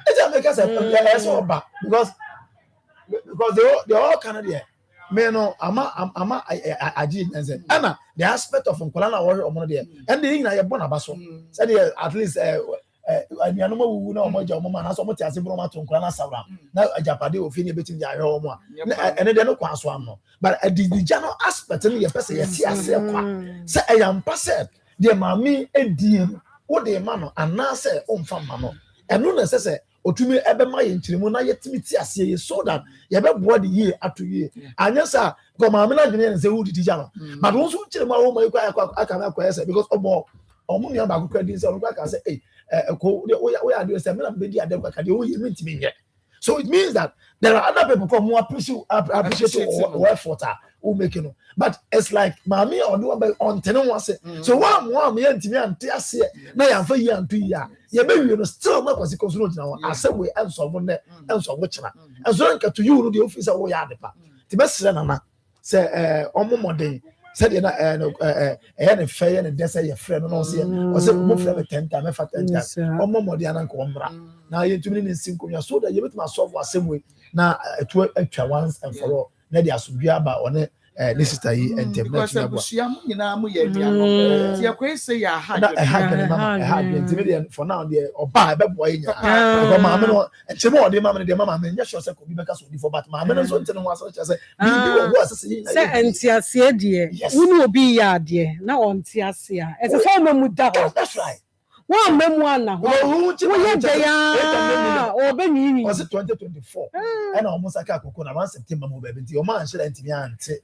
Because they all Canadian. Meno ama aji Nsem ana the aspect of nkola worry omo there and the na ye bona baso said at least anuanoma wuwu na omo ja omo ma na so omo ti ase bro to nkola na sawra na ajapade ofini e betim ja hwe omo a ene de no kwa so am no but the general aspect no ye person ye ti ase kwa say ayampa said the mami edie wo de ma no ana say omfa ma no eno na say otumi ebe ma ye nchirimu na yetimi ti ase ye so that ye be board ye ato ye anya sa go ma me na dwene nse wo didi jalo but won so nchirimu a wo ma aka na kwa say because omo nua ba ko din say on kwa ka say ko we are do say me na be di ade kwa ka de wo ye ntimi nye. So it means that there are other people come who appreciate our effort who make you know. But it's like mami or do on ten one say so one me ntimi ante ase na ya fa yi anto yi a ye be wi no still ma kwasi konsulo jina won ase we enso mo ne enso mo china enso nka to you no the officer wo ya adepa ti be sere nana say omo modern said na ne fair ne desa ye frɛ no say o say mo frɛ me 10 time me fa 10 time omo modern na nko mbra na ye tumi ne nsinko so that ye betima solve assembly na to atwa once and for all na dia so bia ba one ne sister yi entem na tuna bo nyina mu ye dia no ti akwa say ya ha for now the oba be boy nya ko ma me no chemo ode ma me de mama me nya sure say ko bi beka so di for but ma me no so ntene ho aso say bi wo asese say antiase de wonu obi ya de na ontiase a ese so ma mu da ho. That's right. One memoir wo ye de ya o be ni was 2024 and almost aka akoko na 1 September mo be nti o ma anhira ntimi ante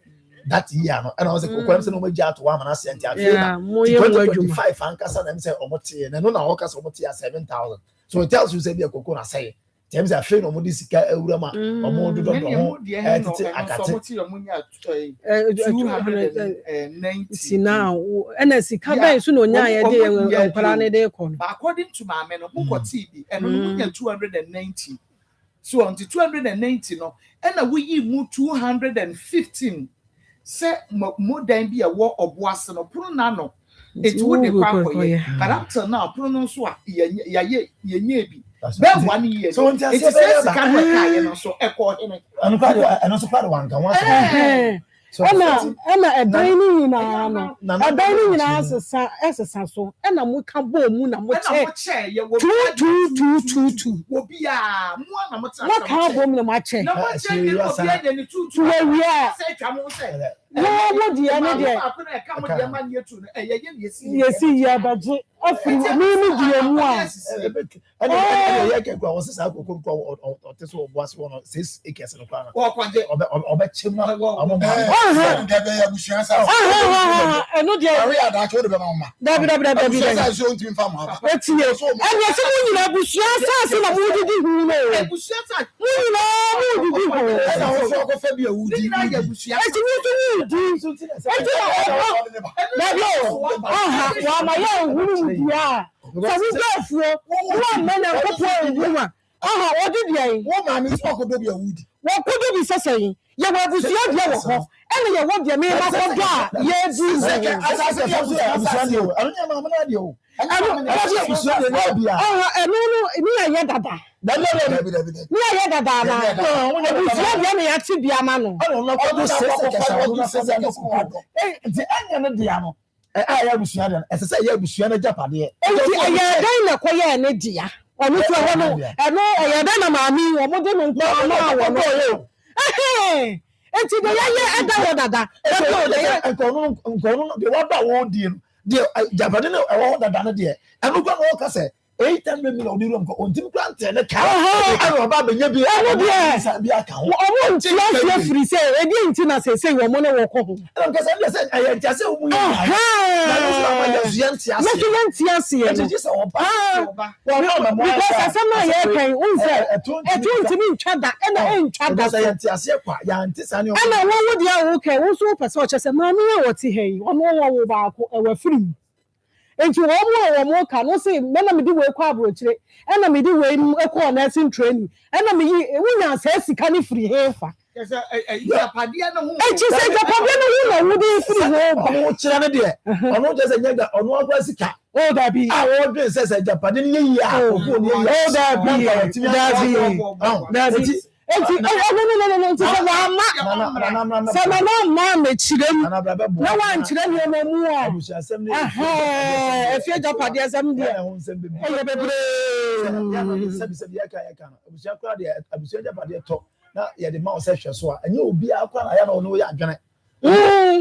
that year no and I was like ko say no ma ja to wa ma na se ante afia 2025 ankasa na say omote na no na o kasa omote 7,000 so it tells you say be akoko na say James I feel no mo disika ewura ma omo dodo ho tete akate 290 now and sika ba so no nya ye de enkwara ne de ko no according to my men no TV and no nya 290 so until 290 no and we yi mu 215 say mo dan bi a wo oboase no pro na no it would be quite but up till now pro no so ye bi that 1 year so it says can we carry no so echo him and also part one can once so ana edani na no edani na asesa so ana mo ka bo mu na mo che ye wo 2 obi a mo na mo tra mo ka bo mu na mo che na mo che ni obi a ni 2 we say twa mo say what the other yes, yeah, but what could you be saying? You will be saying, and you want your name. Yes, enti de ya eda dada de wada won di no de Japan no e wo dada no de enu kwa no ka se 800 million di rom ko ontim plant ne ka e wo ba benya bi bi aka ho o mo ntia free say e di nti na say wo mo ne wo ko ho e ka se say e ntia say wo mu yi na no so ma ya zuya ntia se no ji say wo ba because asama ye kan unse e tu ntimi ntwada e na e ntwada say ntia se kwa ya ntisa ne ana wo di a wo kan wo so pese o chese ma me wo ti hei o no wo ba ko e wa free enti wo mo ka no say me na me di we kwa abrochire e na me di we ekọ nursing training e na me yi wunya sa sika ni free hefa yes Japadia no hu e chi say Japadia no hu na wo di free hefa o kire ne de ono je say nyega ono akwa sika o da bi o do say Japadia ni yi a o ni yi o da bi enti no sama ma me chirem na wan chirem ye mo mu a efie Japadia asem de e bebre sabi ya ka no abusia kwa de abusia Japadia to na ye de ma o se hwe so a enye obi akwa na ya na ono ya adwene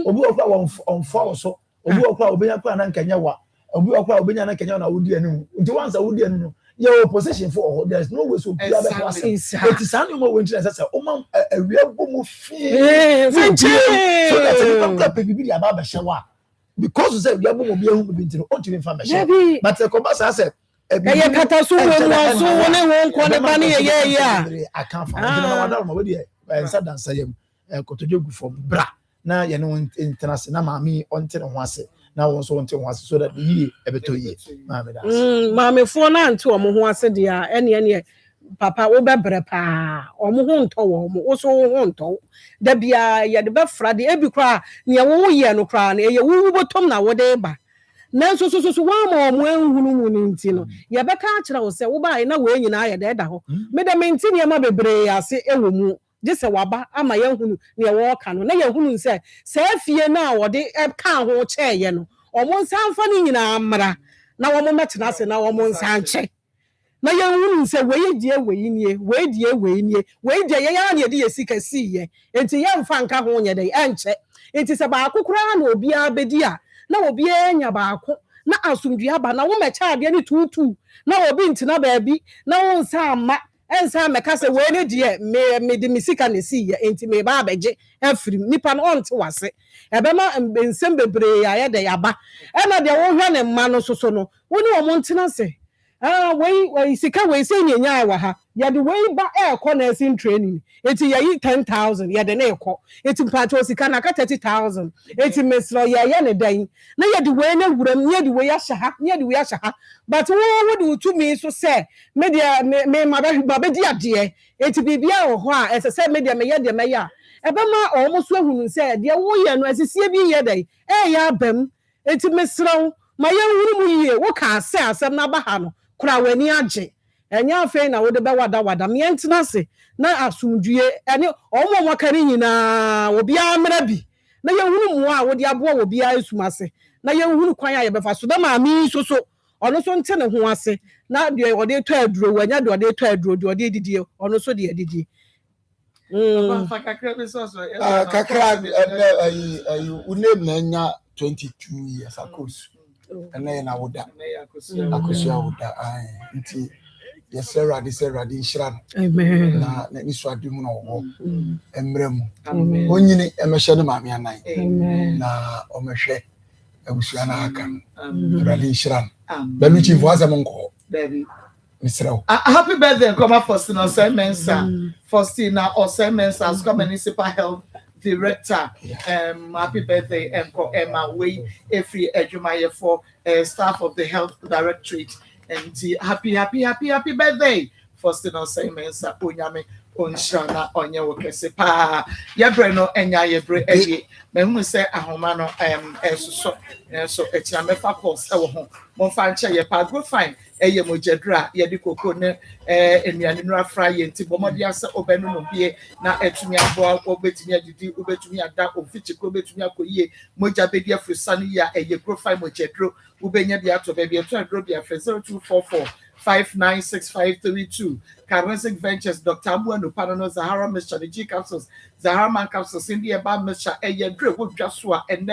obi okwa on follow so obi okwa obenya kwa na nkanya wa obi okwa obenya na nkanya na wodi anu nti once wodi anu your position for there's no way so be able to it is sounding more when say o man awia bomu fi so that you come to baby be about shewa because you say awia bomu be ehun be ntino o tiri fa me she but the commerce say e ye kata so wo so wo ne wo nko ne ba ne ye I can't find na wadar ma we dey ensa dansa yam kotojogu for bra na ye no international na maami on tene ho ase na won so nte ho ase so that yi ebeto yi maame da maame fo na nte o mo ho ase dia ene papa wo bebre pa o mo ho nto wo so ho nto da bia ye de be fra de ebi kra ne wo ye no kra na ye wo botom na wo de ba na so wa mo enhunu mu ni nti no ye be ka akira wo se wo ba na wo nyina ye da ho me de menti ne ma bebre ase ewo mu jese waba ama ye hunu ne wo ka no na ye hunu se afie na wo de ka ho che ye no o mo nsan fa ni nyina amra na wo mo metena se na wo mo nsan che na ye hunu se we die we nie we die we nie we die ye ya ne de ye sika si ye enti ye mfa nka ho nye de enche enti se ba akokora na obi abedi a na obi enya ba ako na asumdua ba na wo mecha ade ni tutu na obi ntina ba bi na wo nsa ama ensa meka se we ne die me de misika ne si ye enti me ba abeje afiri nipa no onte wase ebema nsem bebre ya ye de yaba e na de wo hwa ne ma no soso no wo ne wo montina se we sika we se nyanya wa ha ya de we ba e nursing training enti ya yi 10,000 ya de na ekọ enti mpacho sika na ka 30,000 enti mesro ya ne dan na ya de we na wuram ya de we ya shaha but wo de to me so say media me ma ba di ade enti bibia wo ho a ese say media me ya de me ya ebema o mo so ehunu say de wo ye no asisie bi ye dai ya bam enti mesro ma ya wuru mu ye wo ka ase asem na ba ha no kura wani age enya afi na wo de be wada me entina se na asumdue ene omo makari nyina obi amra bi na ye hunu mu a wo de abo obi a esumase na ye hunu kwan a ye befa so da ma mi so ono so nte ne ho ase na de o de to aduro wanya de o de to aduro de o de didie ono so de didie kakra uname na 22 years Akos na woda akosua woda nti yes ready nshira amen na ni so adum na wo emrem onyini emehye ne maame anan na omehwe abusua na aka ready nshira belu chief wasem nko happy birthday Akoma Faustina Osemensa. Faustina Osemensa as municipal health director. Happy birthday Enko Emma we every Ejumaye for staff of the health directorate. And happy birthday Faustina Osemensa. Onyame onshana onye wokese pa yebre no enya yebre eyi mehu se ahoma no esoso so etiame fa course e wo ho mo fa nche ye pa go fine eye mojedra ye di koko ne enuane no afra ye nti bomodi ase obenu no bie na etumi abo obetumi adidi obetumi ada ofichi ko obetumi akoyie moja bedi afrusa ne ya eye profile mojedro ubenya bia to be bia to adro bia 0244 596532 Caresic Ventures, Dr. Abuano Panano, Zahara Mr. The G capsules, Zahara Man capsules, Cindy Eba Mr. Eye Dre, Wood Jasua, and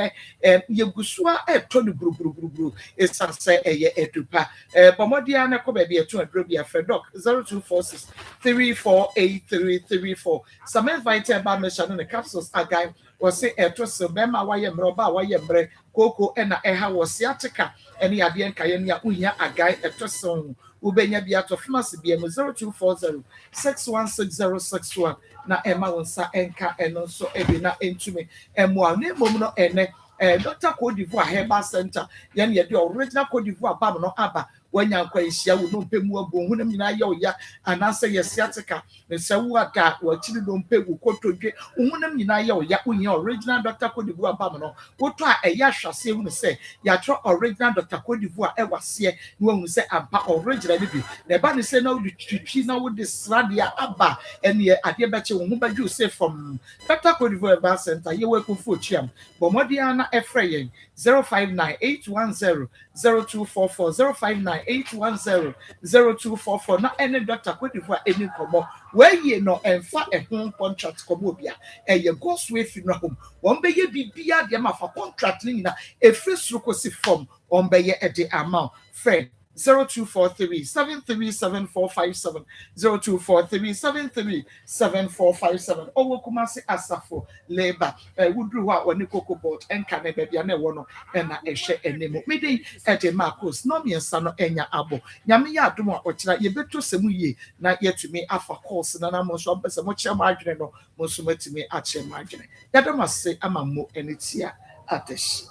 Yegusua, Tony Gru. It's a say a dupa. Pomodiana Kobe, 200 Rubia Fedoc, 0246 348334. Some invited by Mr. and the capsules again was say a trust of Bema, Wayembre, Coco, and Eha was Siatica, and Yadian Kayania Uya, a guy, a trust song. Ubenya biato pharmacy BM 0240 616061 na Emma wonsa enka eno so ebina entume emwa ne mom no ene Dr. Cote d'Ivoire Herbal Center yan ye the original Cote d'Ivoire bam no aba wanya kwa ehia wo no mpemu abu hunam nyina ye oya anase ye siatica ne sewu aga wa chiri do mpegu kotodwe hunam nyina ye oya unya original Dr. Cote d'Ivoire bam no woto a eya hwase hu se ya tro original Dr. Cote d'Ivoire e wase no hu se ampa original bi na ba ne se na wo twitwi na wo de sradia aba ene ye ade beche wo hu badwu se from Dr. Cote d'Ivoire Herbal Center ye we ku fo chiam bomodiana efreyen 059810 0244 059810 na any Dr. Cote d'Ivoire any komo where ye no enfa home contract komo bia ye go sway fi no home won be ye bibia de ma fa contract ni na efri suko si form on be ye e de amount friend 0243 737457 0243 737457 owo kumasi asafo labor wudru wa woni cocoa board enka na bebia na ewo no na ehwe enemo mede ede Maa Akos no miensa no enya abo nyame ya adom a okira ye beto semu ye na yetumi afa course na na mo so mpese mo kire ma adwene no mo so matimi a kire ma adwene yadom ase ama mo enitia atesh